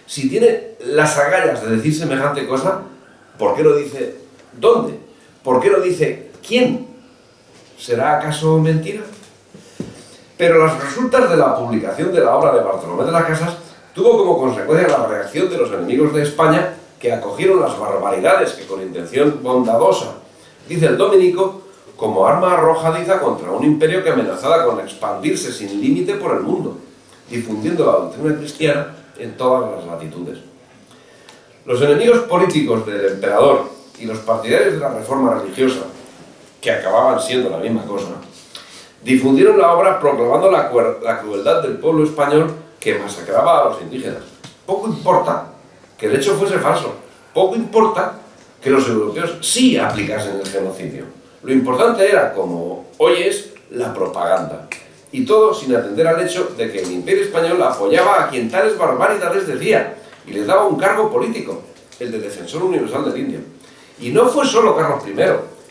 Speaker 3: Si tiene las agallas de decir semejante cosa, ¿por qué no dice dónde? ¿Por qué no dice quién? ¿Será acaso mentira? Pero las resultas de la publicación de la obra de Bartolomé de las Casas tuvo como consecuencia la reacción de los enemigos de España, que acogieron las barbaridades que con intención bondadosa, dice el dominico, como arma arrojadiza contra un imperio que amenazaba con expandirse sin límite por el mundo, difundiendo la doctrina cristiana en todas las latitudes. Los enemigos políticos del emperador y los partidarios de la reforma religiosa, que acababan siendo la misma cosa, difundieron la obra proclamando la crueldad del pueblo español que masacraba a los indígenas. Poco importa que el hecho fuese falso, poco importa que los europeos sí aplicasen el genocidio. Lo importante era, como hoy es, la propaganda. Y todo sin atender al hecho de que el Imperio Español apoyaba a quien tales barbaridades decía y les daba un cargo político. el de defensor universal del indio. Y no fue solo Carlos I.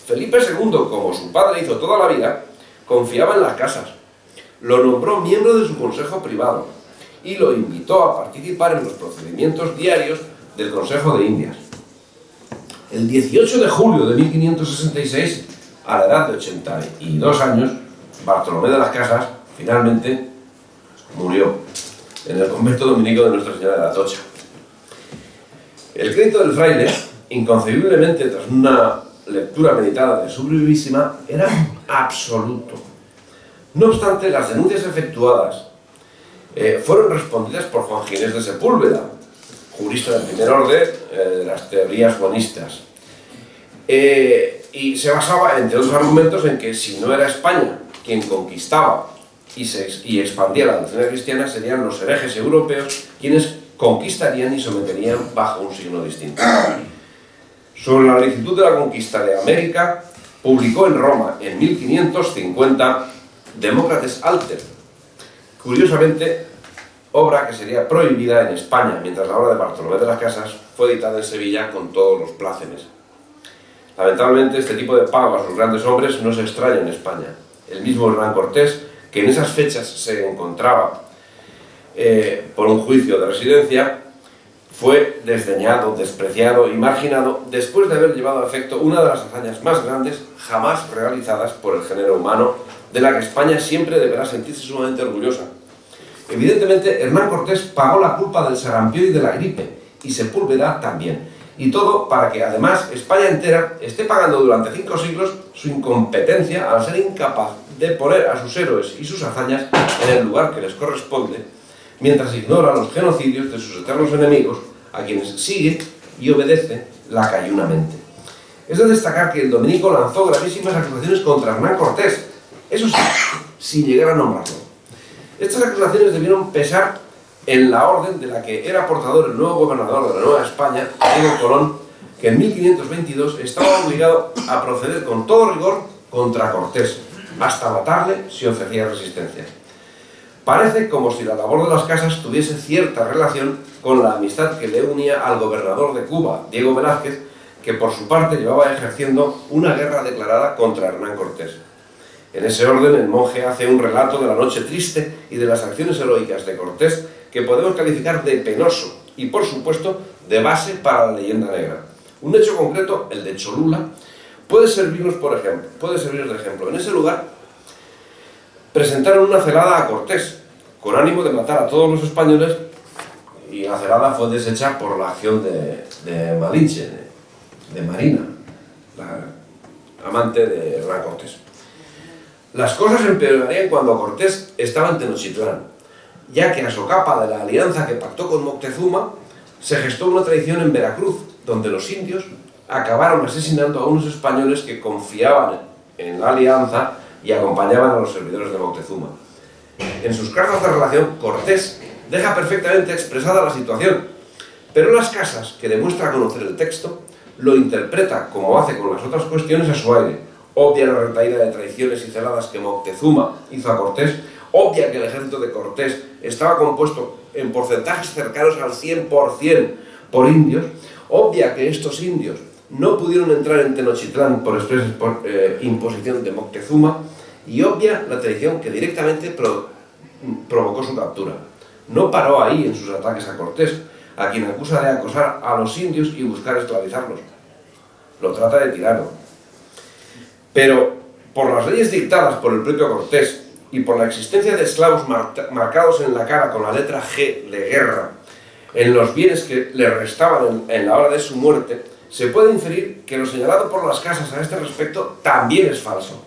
Speaker 3: Felipe II, como su padre hizo toda la vida, confiaba en las casas. Lo nombró miembro de su consejo privado y lo invitó a participar en los procedimientos diarios del Consejo de Indias. El 18 de julio de 1566, a la edad de 82 años, Bartolomé de las Casas finalmente murió en el convento dominico de Nuestra Señora de la Atocha. El crédito del fraile, inconcebiblemente tras una lectura meditada de su brevísima, era absoluto. No obstante, las denuncias efectuadas fueron respondidas por Juan Ginés de Sepúlveda, jurista del primer orden de las teorías monistas. Y se basaba, entre otros argumentos, en que si no era España quien conquistaba y expandía la doctrina cristiana, serían los herejes europeos quienes conquistarían y someterían bajo un signo distinto. Sobre la licitud de la conquista de América, publicó en Roma, en 1550, Demócrates Alter, curiosamente, obra que sería prohibida en España, mientras la obra de Bartolomé de las Casas fue editada en Sevilla con todos los plácemes. Lamentablemente, este tipo de pago a sus grandes hombres no se extraña en España. El mismo Hernán Cortés, que en esas fechas se encontraba por un juicio de residencia, fue desdeñado, despreciado y marginado después de haber llevado a efecto una de las hazañas más grandes jamás realizadas por el género humano, de la que España siempre deberá sentirse sumamente orgullosa. Evidentemente, Hernán Cortés pagó la culpa del sarampión y de la gripe, y Sepúlveda también. Y todo para que, además, España entera esté pagando durante 5 siglos su incompetencia al ser incapaz de poner a sus héroes y sus hazañas en el lugar que les corresponde, mientras ignora los genocidios de sus eternos enemigos, a quienes sigue y obedece lacayunamente. Es de destacar que el dominico lanzó gravísimas acusaciones contra Hernán Cortés, eso sí, sin llegar a nombrarlo. Estas acusaciones debieron pesar en la orden de la que era portador el nuevo gobernador de la Nueva España, Diego Colón, que en 1522 estaba obligado a proceder con todo rigor contra Cortés, hasta matarle si ofrecía resistencia. Parece como si la labor de las casas tuviese cierta relación con la amistad que le unía al gobernador de Cuba, Diego Velázquez, que por su parte llevaba ejerciendo una guerra declarada contra Hernán Cortés. En ese orden, el monje hace un relato de la noche triste y de las acciones heroicas de Cortés que podemos calificar de penoso y, por supuesto, de base para la leyenda negra. Un hecho concreto, el de Cholula, puede servirnos de ejemplo. En ese lugar presentaron una celada a Cortés, con ánimo de matar a todos los españoles, y la celada fue deshecha por la acción de Malinche, de Marina, la amante de Hernán Cortés. Las cosas empeorarían cuando Cortés estaba en Tenochtitlán, ya que a socapa de la alianza que pactó con Moctezuma, se gestó una traición en Veracruz, donde los indios acabaron asesinando a unos españoles que confiaban en la alianza y acompañaban a los servidores de Moctezuma. En sus cartas de relación, Cortés deja perfectamente expresada la situación, pero Las Casas, que demuestra conocer el texto, lo interpreta, como hace con las otras cuestiones, a su aire. Obvia la retahíla de traiciones y celadas que Moctezuma hizo a Cortés, obvia que el ejército de Cortés estaba compuesto en porcentajes cercanos al 100% por indios, obvia que estos indios no pudieron entrar en Tenochtitlán por imposición de Moctezuma, y obvia la traición que directamente provocó su captura. No paró ahí en sus ataques a Cortés, a quien acusa de acosar a los indios y buscar esclavizarlos. Lo trata de tirano. Pero, por las leyes dictadas por el propio Cortés y por la existencia de esclavos marcados en la cara con la letra G de guerra, en los bienes que le restaban en la hora de su muerte, se puede inferir que lo señalado por Las Casas a este respecto también es falso.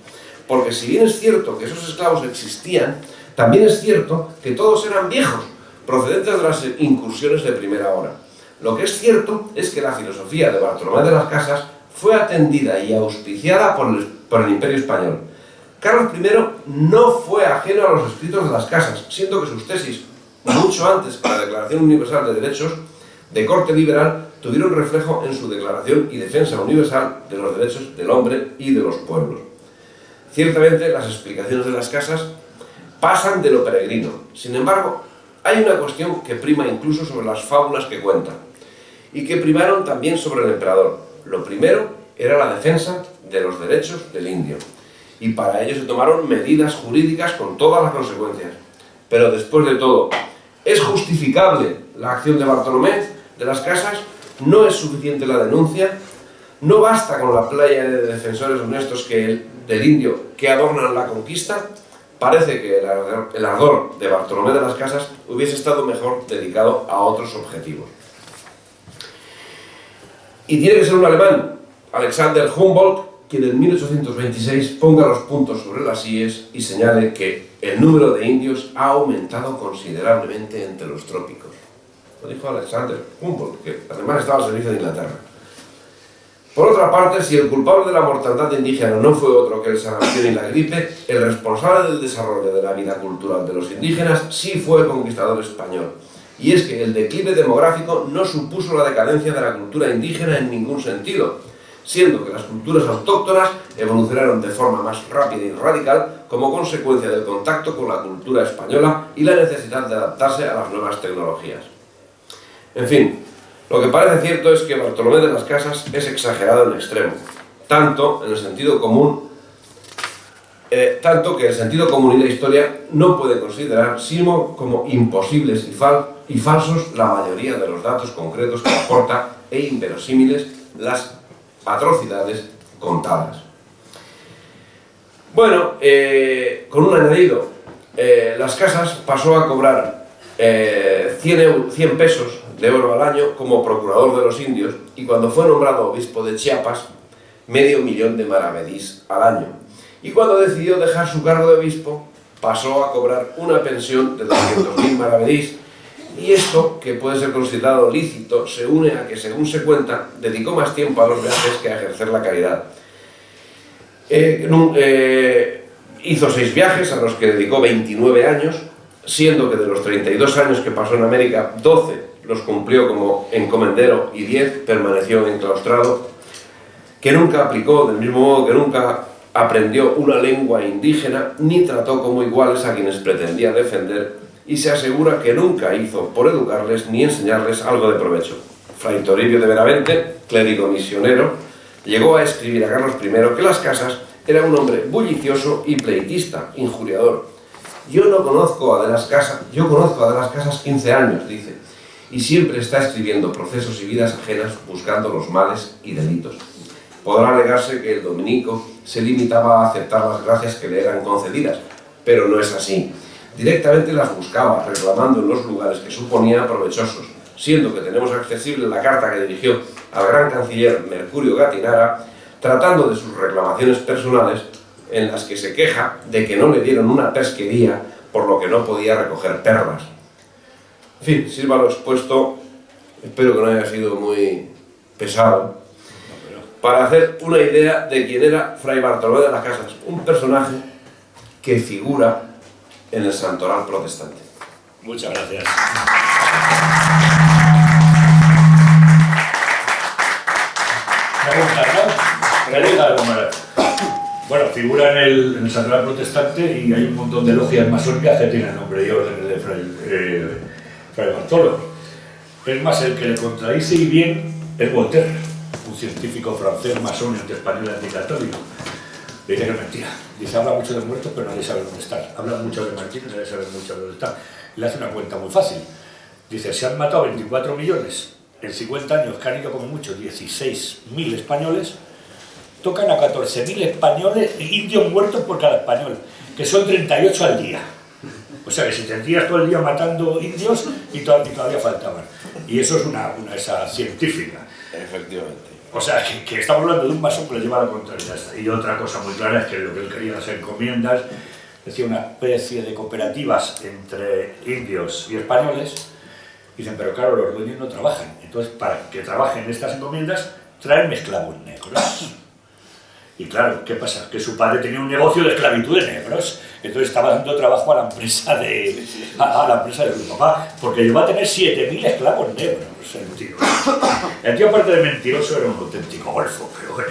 Speaker 3: Porque si bien es cierto que esos esclavos existían, también es cierto que todos eran viejos, procedentes de las incursiones de primera hora. Lo que es cierto es que la filosofía de Bartolomé de las Casas fue atendida y auspiciada por el Imperio Español. Carlos I no fue ajeno a los escritos de Las Casas, siendo que sus tesis, mucho antes que la Declaración Universal de Derechos, de corte liberal, tuvieron reflejo en su Declaración y Defensa Universal de los Derechos del Hombre y de los Pueblos. Ciertamente, las explicaciones de Las Casas pasan de lo peregrino. Sin embargo, hay una cuestión que prima incluso sobre las fábulas que cuentan, y que primaron también sobre el emperador. Lo primero era la defensa de los derechos del indio, y para ello se tomaron medidas jurídicas con todas las consecuencias. Pero después de todo, ¿es justificable la acción de Bartolomé de las Casas? ¿No es suficiente la denuncia? ¿No basta con la playa de defensores honestos del indio que adornan la conquista? Parece que el ardor de Bartolomé de las Casas hubiese estado mejor dedicado a otros objetivos. Y tiene que ser un alemán, Alexander Humboldt, quien en 1826 ponga los puntos sobre las íes y señale que el número de indios ha aumentado considerablemente entre los trópicos. Lo dijo Alexander Humboldt, que además estaba al servicio de Inglaterra. Por otra parte, si el culpable de la mortandad indígena no fue otro que el sarampión y la gripe, el responsable del desarrollo de la vida cultural de los indígenas sí fue el conquistador español. Y es que el declive demográfico no supuso la decadencia de la cultura indígena en ningún sentido, siendo que las culturas autóctonas evolucionaron de forma más rápida y radical como consecuencia del contacto con la cultura española y la necesidad de adaptarse a las nuevas tecnologías. En fin, lo que parece cierto es que Bartolomé de las Casas es exagerado en extremo, tanto que el sentido común y la historia no puede considerar sino como imposibles y falsos la mayoría de los datos concretos que aporta e inverosímiles las atrocidades contadas. Bueno, con un añadido, las Casas pasó a cobrar 100 pesos de oro al año como procurador de los indios, y cuando fue nombrado obispo de Chiapas, $500,000 de maravedís al año. Y cuando decidió dejar su cargo de obispo, pasó a cobrar una pensión de 200,000 maravedís, y esto, que puede ser considerado lícito, se une a que, según se cuenta, dedicó más tiempo a los viajes que a ejercer la caridad. Hizo 6 viajes, a los que dedicó 29 años, siendo que de los 32 años que pasó en América, 12 los cumplió como encomendero y 10 permaneció enclaustrado, que nunca aplicó, del mismo modo que nunca aprendió una lengua indígena, ni trató como iguales a quienes pretendía defender, y se asegura que nunca hizo por educarles ni enseñarles algo de provecho. Fray Toribio de Benavente, clérigo misionero, llegó a escribir a Carlos I que Las Casas era un hombre bullicioso y pleitista, injuriador. Yo conozco a De las Casas 15 años, dice, y siempre está escribiendo procesos y vidas ajenas buscando los males y delitos. Podrá alegarse que el dominico se limitaba a aceptar las gracias que le eran concedidas, pero no es así. Directamente las buscaba, reclamando en los lugares que suponía provechosos, siendo que tenemos accesible la carta que dirigió al gran canciller Mercurio Gattinara, tratando de sus reclamaciones personales, en las que se queja de que no le dieron una pesquería, por lo que no podía recoger perlas. En fin, sirva lo expuesto, espero que no haya sido muy pesado, para hacer una idea de quién era Fray Bartolomé de las Casas, un personaje que figura en el santoral protestante.
Speaker 1: Muchas gracias. Bueno, figura en el santoral protestante y hay un montón de logias masónicas que tienen nombre y órdenes de Fray Bartolo. Es más, el que le contradice y bien es Voltaire, un científico francés masón anti-español y anticatólico. Le dice que es mentira. Dice, habla mucho de muertos, pero nadie sabe dónde están. Habla mucho de martirios, nadie sabe mucho de dónde están. Y le hace una cuenta muy fácil. Dice, se han matado 24 millones en 50 años, que han ido como mucho 16.000 españoles, tocan a 14.000 españoles, indios muertos por cada español, que son 38 al día. O sea que si te tiras todo el día matando indios y todavía faltaban. Y eso es esa científica.
Speaker 2: Efectivamente.
Speaker 1: O sea, que estamos hablando de un masón que le lleva a la contrariedad. Y otra cosa muy clara es que lo que él quería hacer encomiendas, decía una especie de cooperativas entre indios y españoles. Dicen, pero claro, los dueños no trabajan. Entonces, para que trabajen estas encomiendas, traen esclavos negros. Y claro, ¿qué pasa? Que su padre tenía un negocio de esclavitud de negros. Entonces estaba dando trabajo a la empresa de su papá, porque llegó a tener 7.000 esclavos negros, el tío. El tío, aparte de mentiroso, era un auténtico golfo, pero bueno.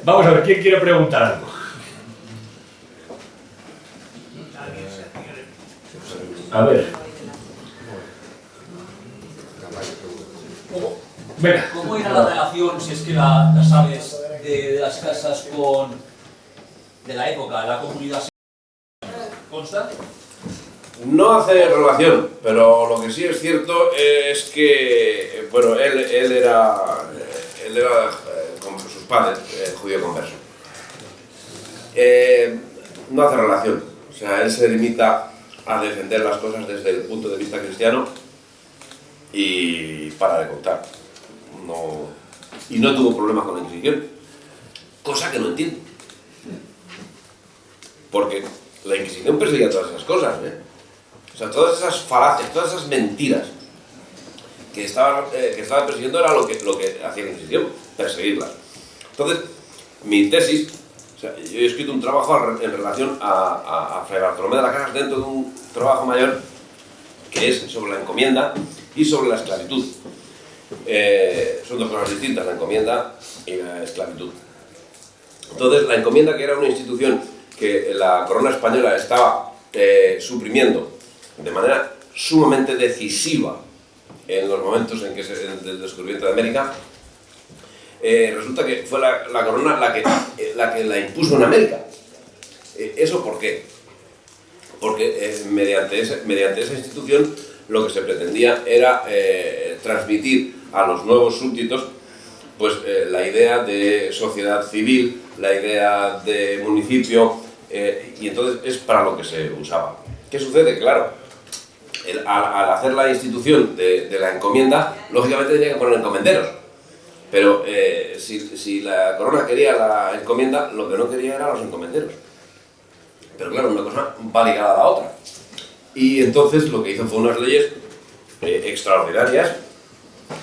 Speaker 1: Vamos a ver, ¿quién quiere preguntar algo? A ver. Venga.
Speaker 4: ¿Cómo era la relación, si es que la sabes, de las casas de la época, la comunidad? ¿Consta?
Speaker 3: No hace relación, pero lo que sí es cierto es que, bueno, él era como sus padres, judío converso. No hace relación, o sea, él se limita a defender las cosas desde el punto de vista cristiano y para de contar. Y no tuvo problemas con la Inquisición, cosa que no entiendo. Porque la Inquisición perseguía todas esas cosas, O sea, todas esas falacias, todas esas mentiras que estaba persiguiendo era lo que hacía la Inquisición, perseguirlas. Entonces, mi tesis, o sea, yo he escrito un trabajo en relación a Fray Bartolomé de las Casas dentro de un trabajo mayor que es sobre la encomienda y sobre la esclavitud. Son dos cosas distintas, la encomienda y la esclavitud. Entonces, la encomienda, que era una institución que la corona española estaba suprimiendo de manera sumamente decisiva en los momentos en que del descubrimiento de América, resulta que fue la corona la que la impuso en América. ¿Eso por qué? Porque mediante esa institución lo que se pretendía era transmitir a los nuevos súbditos pues, la idea de sociedad civil, la idea de municipio, y entonces es para lo que se usaba. ¿Qué sucede? Claro, al hacer la institución de la encomienda, lógicamente tenía que poner encomenderos. Pero si la corona quería la encomienda, lo que no quería eran los encomenderos. Pero claro, una cosa va ligada a la otra. Y entonces lo que hizo fue unas leyes extraordinarias,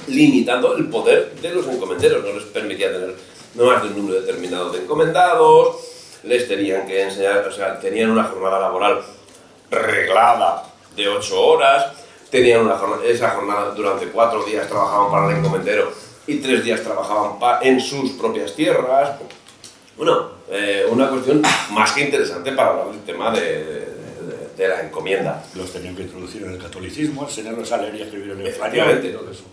Speaker 3: limitando el poder de los encomenderos. No les permitía tener no más de un número determinado de encomendados, les tenían que enseñar, o sea, tenían una jornada laboral reglada de 8 horas, tenían esa jornada durante 4 días trabajaban para el encomendero y 3 días trabajaban en sus propias tierras. Bueno, una cuestión más que interesante para hablar del tema de la encomienda.
Speaker 1: Los tenían que introducir en el catolicismo, enseñarlos a leer y a escribir en español y todo eso.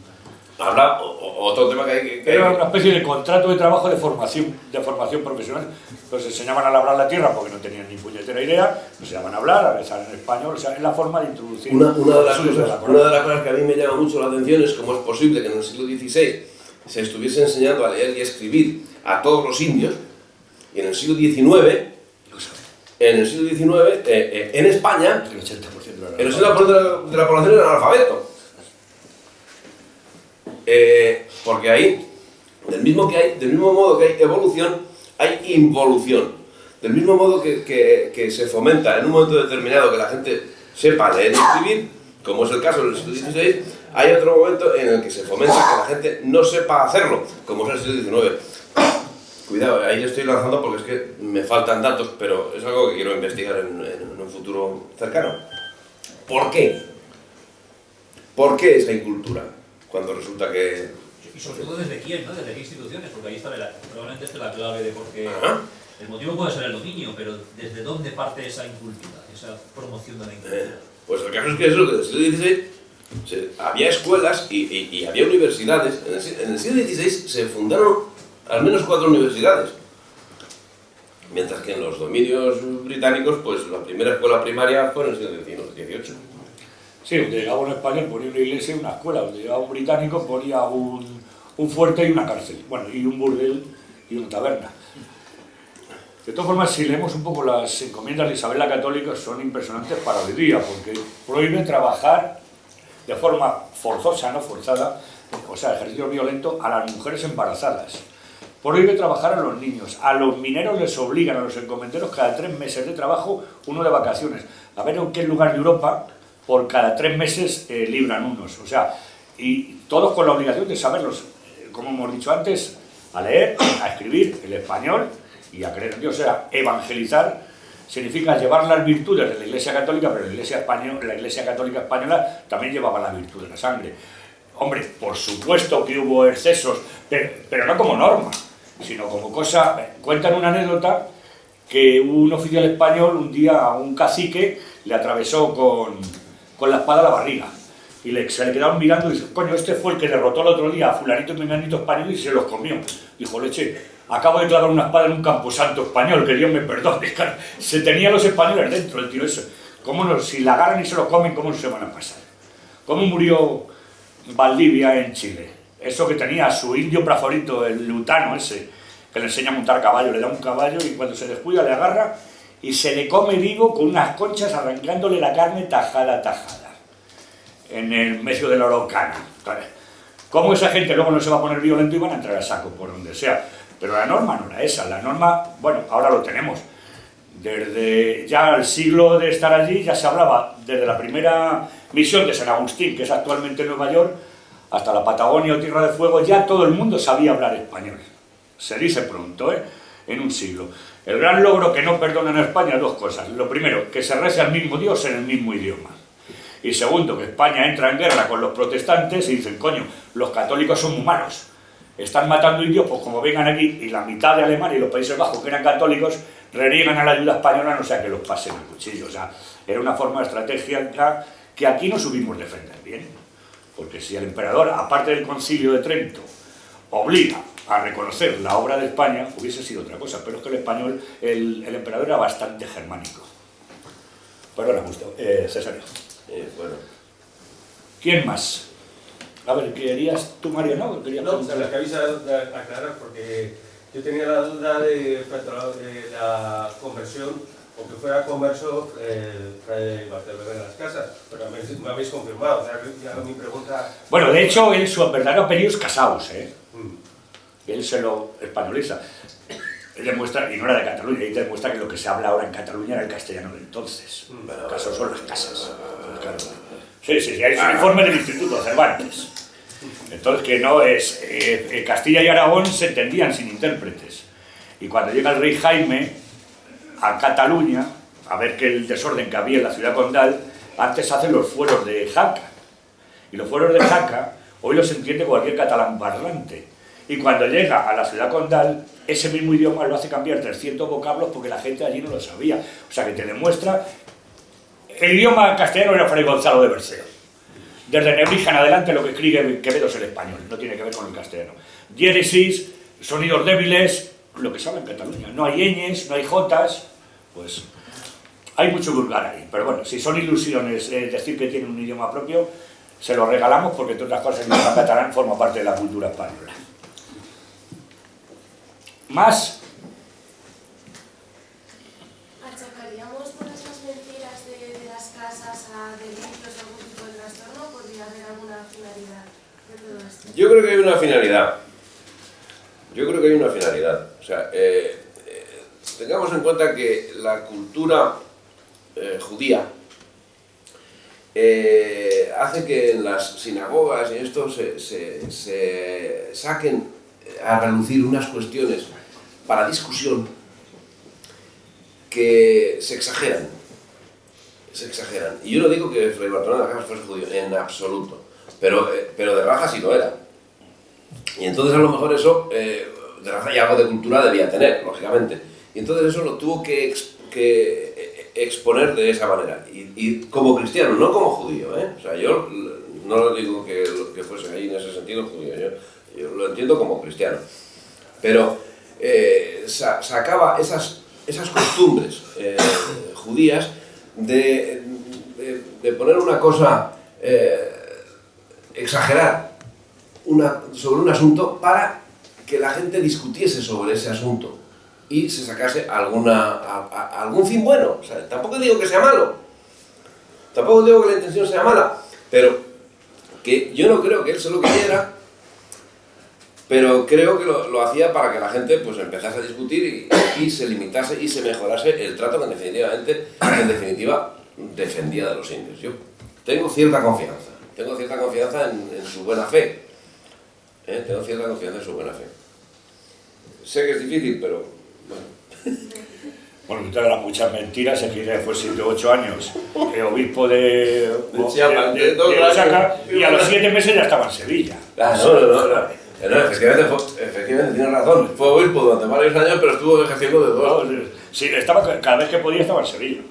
Speaker 3: Habla otro tema que hay que...
Speaker 1: Era una especie de contrato de trabajo de formación profesional. Los enseñaban a labrar la tierra porque no tenían ni puñetera idea, nos enseñaban a hablar, a besar en español, o sea, es la forma de introducir...
Speaker 3: Una de las cosas que a mí me llama mucho la atención es cómo es posible que en el siglo XVI se estuviese enseñando a leer y a escribir a todos los indios, y en el siglo XIX, en España,
Speaker 1: el 80%
Speaker 3: de la población era analfabeto. Porque ahí, del mismo modo que hay evolución, hay involución. Del mismo modo que se fomenta en un momento determinado que la gente sepa leer y escribir, como es el caso del siglo XVI, hay otro momento en el que se fomenta que la gente no sepa hacerlo, como es el siglo XIX. Cuidado, ahí estoy lanzando porque es que me faltan datos, pero es algo que quiero investigar en un futuro cercano. ¿Por qué? ¿Por qué esa incultura? Cuando resulta que...
Speaker 4: Y sobre todo desde quién, ¿no? Desde qué instituciones, porque ahí está probablemente es la clave de por qué... El motivo puede ser el dominio, pero ¿desde dónde parte esa incultura, esa promoción de la incultura?
Speaker 3: Pues el caso es que eso, que en el siglo XVI había escuelas y había universidades. En el siglo XVI se fundaron al menos 4 universidades. Mientras que en los dominios británicos, pues la primera escuela primaria fue en el siglo XVIII.
Speaker 1: Sí, donde llegaba un español ponía una iglesia y una escuela, donde llegaba un británico ponía un fuerte y una cárcel, bueno, y un burdel y una taberna. De todas formas, si leemos un poco las encomiendas de Isabel la Católica, son impresionantes para hoy día, porque prohíbe trabajar de forma forzosa, no forzada, o sea, ejercicio violento, a las mujeres embarazadas. Prohíbe trabajar a los niños, a los mineros les obligan a los encomenderos cada 3 meses de trabajo, uno de vacaciones. A ver en qué lugar de Europa, por cada 3 meses libran unos, o sea, y todos con la obligación de saberlos, como hemos dicho antes, a leer, a escribir el español y a creer en Dios. O sea, evangelizar significa llevar las virtudes de la Iglesia Católica, pero la Iglesia Católica Española también llevaba la virtud de la sangre. Hombre, por supuesto que hubo excesos, pero no como norma, sino como cosa... Cuentan una anécdota que un oficial español un día a un cacique le atravesó con la espada la barriga. Y se le quedaron mirando y dice, coño, este fue el que derrotó el otro día a fulanito y menganito español y se los comió. Dijo, leche, acabo de clavar una espada en un camposanto español, que Dios me perdone. Claro, se tenían los españoles dentro, el tío ese. ¿Cómo no, si la agarran y se lo comen, cómo no se van a pasar? ¿Cómo murió Valdivia en Chile? Eso que tenía su indio favorito, el lutano ese, que le enseña a montar caballo, le da un caballo y cuando se descuida le agarra y se le come vivo con unas conchas arrancándole la carne tajada, en el medio de la Orocana. ¿Cómo esa gente luego no se va a poner violento y van a entrar a saco por donde sea? Pero la norma no era esa, la norma, bueno, ahora lo tenemos. Desde ya el siglo de estar allí ya se hablaba, desde la primera misión de San Agustín, que es actualmente Nueva York, hasta la Patagonia o Tierra de Fuego, ya todo el mundo sabía hablar español. Se dice pronto, en un siglo. El gran logro que no perdonan a España, dos cosas. Lo primero, que se rece al mismo Dios en el mismo idioma. Y segundo, que España entra en guerra con los protestantes y dicen, coño, los católicos son muy malos. Están matando indios, pues como vengan aquí y la mitad de Alemania y los Países Bajos que eran católicos, reniegan a la ayuda española, no sea que los pasen el cuchillo. O sea, era una forma de estrategia que aquí no supimos defender bien. Porque si el emperador, aparte del Concilio de Trento, obliga a reconocer la obra de España, hubiese sido otra cosa. Pero es que el español, el emperador era bastante germánico. Perdona, Gustavo. César.
Speaker 3: Bueno.
Speaker 1: ¿Quién más? A ver, ¿querías tú, Mario, no?
Speaker 5: No, o sea, las que habéis aclarar, porque yo tenía la duda de la conversión, o que fuera converso Fray Bartolomé de las Casas, pero me habéis confirmado, o sea, ya mi pregunta...
Speaker 1: Bueno, de hecho, él, su verdadero apellido es Casaus, Él se lo españoliza. Él demuestra, y no era de Cataluña, y demuestra que lo que se habla ahora en Cataluña era el castellano de entonces. Casaus son las casas. Claro. Sí, hay un informe del Instituto Cervantes. Entonces, que no es... Castilla y Aragón se entendían sin intérpretes. Y cuando llega el rey Jaime a Cataluña, a ver que el desorden que había en la ciudad condal, antes hacen los fueros de Jaca. Y los fueros de Jaca, hoy los entiende cualquier catalán parlante. Y cuando llega a la ciudad condal, ese mismo idioma lo hace cambiar 300 vocablos porque la gente allí no lo sabía. O sea, que te demuestra... El idioma castellano era Fray Gonzalo de Berceo. Desde Nebrija en adelante lo que escribe Quevedo es el español, no tiene que ver con el castellano. Diéresis, sonidos débiles, lo que se habla en Cataluña. No hay ñes, no hay jotas, pues hay mucho vulgar ahí. Pero bueno, si son ilusiones decir que tienen un idioma propio, se lo regalamos porque entre otras cosas el idioma catalán forma parte de la cultura española. Más.
Speaker 6: ¿Achacaríamos todas las mentiras de las casas a delitos, algún tipo de trastorno? ¿Podría haber alguna finalidad de todo esto?
Speaker 3: Yo creo que hay una finalidad. O sea, tengamos en cuenta que la cultura judía hace que en las sinagogas y esto se saquen a relucir unas cuestiones para discusión que se exageran. Y yo no digo que Fray Bartolomé de las Casas fuese judío, en absoluto, pero de raza sí lo era. Y entonces a lo mejor eso, de raza y algo de cultura debía tener, lógicamente. Y entonces eso lo tuvo que exponer de esa manera. Y como cristiano, no como judío, O sea, yo no digo que fuese ahí en ese sentido judío, yo lo entiendo como cristiano. Pero sacaba esas costumbres judías de poner una cosa, exagerar sobre un asunto para que la gente discutiese sobre ese asunto y se sacase algún fin bueno. O sea, tampoco digo que sea malo, tampoco digo que la intención sea mala, pero que yo no creo que él se lo quisiera, pero creo que lo hacía para que la gente pues empezase a discutir y se limitase y se mejorase el trato que en definitiva defendía de los indios. Yo tengo cierta confianza en su buena fe. Tengo cierta confianza en su buena fe. Sé que es difícil, pero bueno.
Speaker 1: Bueno, todas las muchas mentiras, es que fue 7 o 8 años obispo de Osaka, y a los 7 meses ya estaba en Sevilla.
Speaker 3: No, efectivamente tiene razón. Fue obispo durante varios años, pero estuvo ejerciendo de dos.
Speaker 1: Sí, estaba, cada vez que podía estaba en Sevilla.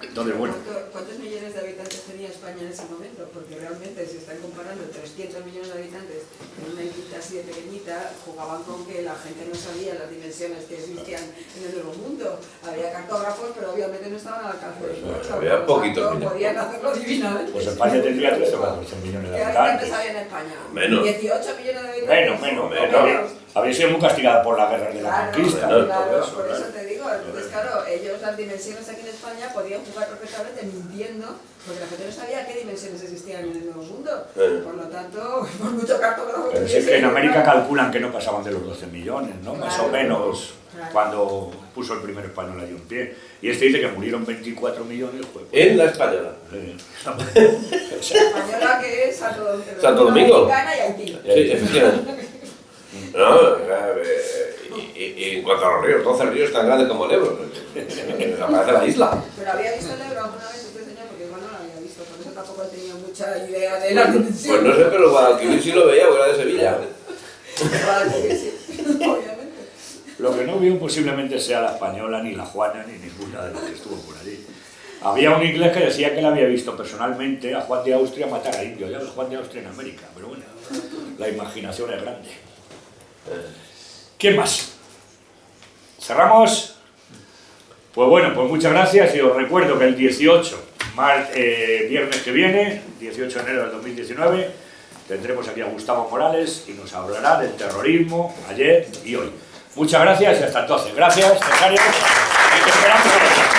Speaker 1: Entonces, bueno,
Speaker 7: ¿Cuántos millones de habitantes tenía España en ese momento? Porque realmente, si están comparando 300 millones de habitantes en una islita así de pequeñita, jugaban con que la gente no sabía las dimensiones que existían en el Nuevo Mundo. Había cartógrafos, pero obviamente no estaban al alcance de todos.
Speaker 3: Había poquitos millones.
Speaker 7: Podían hacerlo divinamente.
Speaker 1: pues España tendría 13 o 14 millones de
Speaker 7: ¿Qué habitantes
Speaker 1: habitantes.
Speaker 7: había en España?
Speaker 3: Menos.
Speaker 7: 18 millones de habitantes.
Speaker 1: Menos. Habría sido muy castigada por la guerra de la
Speaker 7: Claro,
Speaker 1: conquista.
Speaker 7: claro,
Speaker 1: y todo eso,
Speaker 7: por eso
Speaker 1: claro.
Speaker 7: te digo. Entonces, claro, ellos las dimensiones aquí en España podían jugar perfectamente mintiendo, porque la gente no sabía qué dimensiones existían en el Nuevo Mundo. Por lo tanto, por mucho cartógrafo
Speaker 1: Pero es que en América calculan que no pasaban de los 12 millones, ¿no? Más o
Speaker 7: Claro.
Speaker 1: menos,
Speaker 7: Claro.
Speaker 1: cuando puso el primer español allí en pie. Y este dice que murieron 24 millones. Pues,
Speaker 3: En la española.
Speaker 7: española que es
Speaker 3: Santo Domingo.
Speaker 7: Mexicana y Haití.
Speaker 3: Sí, efectivamente. No, y en cuanto a los ríos, 12 ríos tan grandes como el Ebro. Aparece la isla.
Speaker 7: Pero había visto el Ebro alguna vez este señor, porque igual no lo había visto, por eso tampoco he tenido mucha idea de las dimensiones.
Speaker 3: Pues no sé, pero Guadalquivir sí lo veía, porque era de Sevilla.
Speaker 7: Sí, obviamente.
Speaker 1: Lo que no vio posiblemente sea la española, ni la Juana, ni ninguna de las que estuvo por allí. Había un inglés que decía que él había visto personalmente a Juan de Austria matar a indios. Ya ves, Juan de Austria en América, pero bueno, la imaginación es grande. ¿Quién más? ¿Cerramos? Pues bueno, pues muchas gracias y os recuerdo que el 18, viernes que viene, 18 de enero del 2019, tendremos aquí a Gustavo Morales y nos hablará del terrorismo ayer y hoy. Muchas gracias y hasta entonces. Gracias, Cesario. Y te esperamos.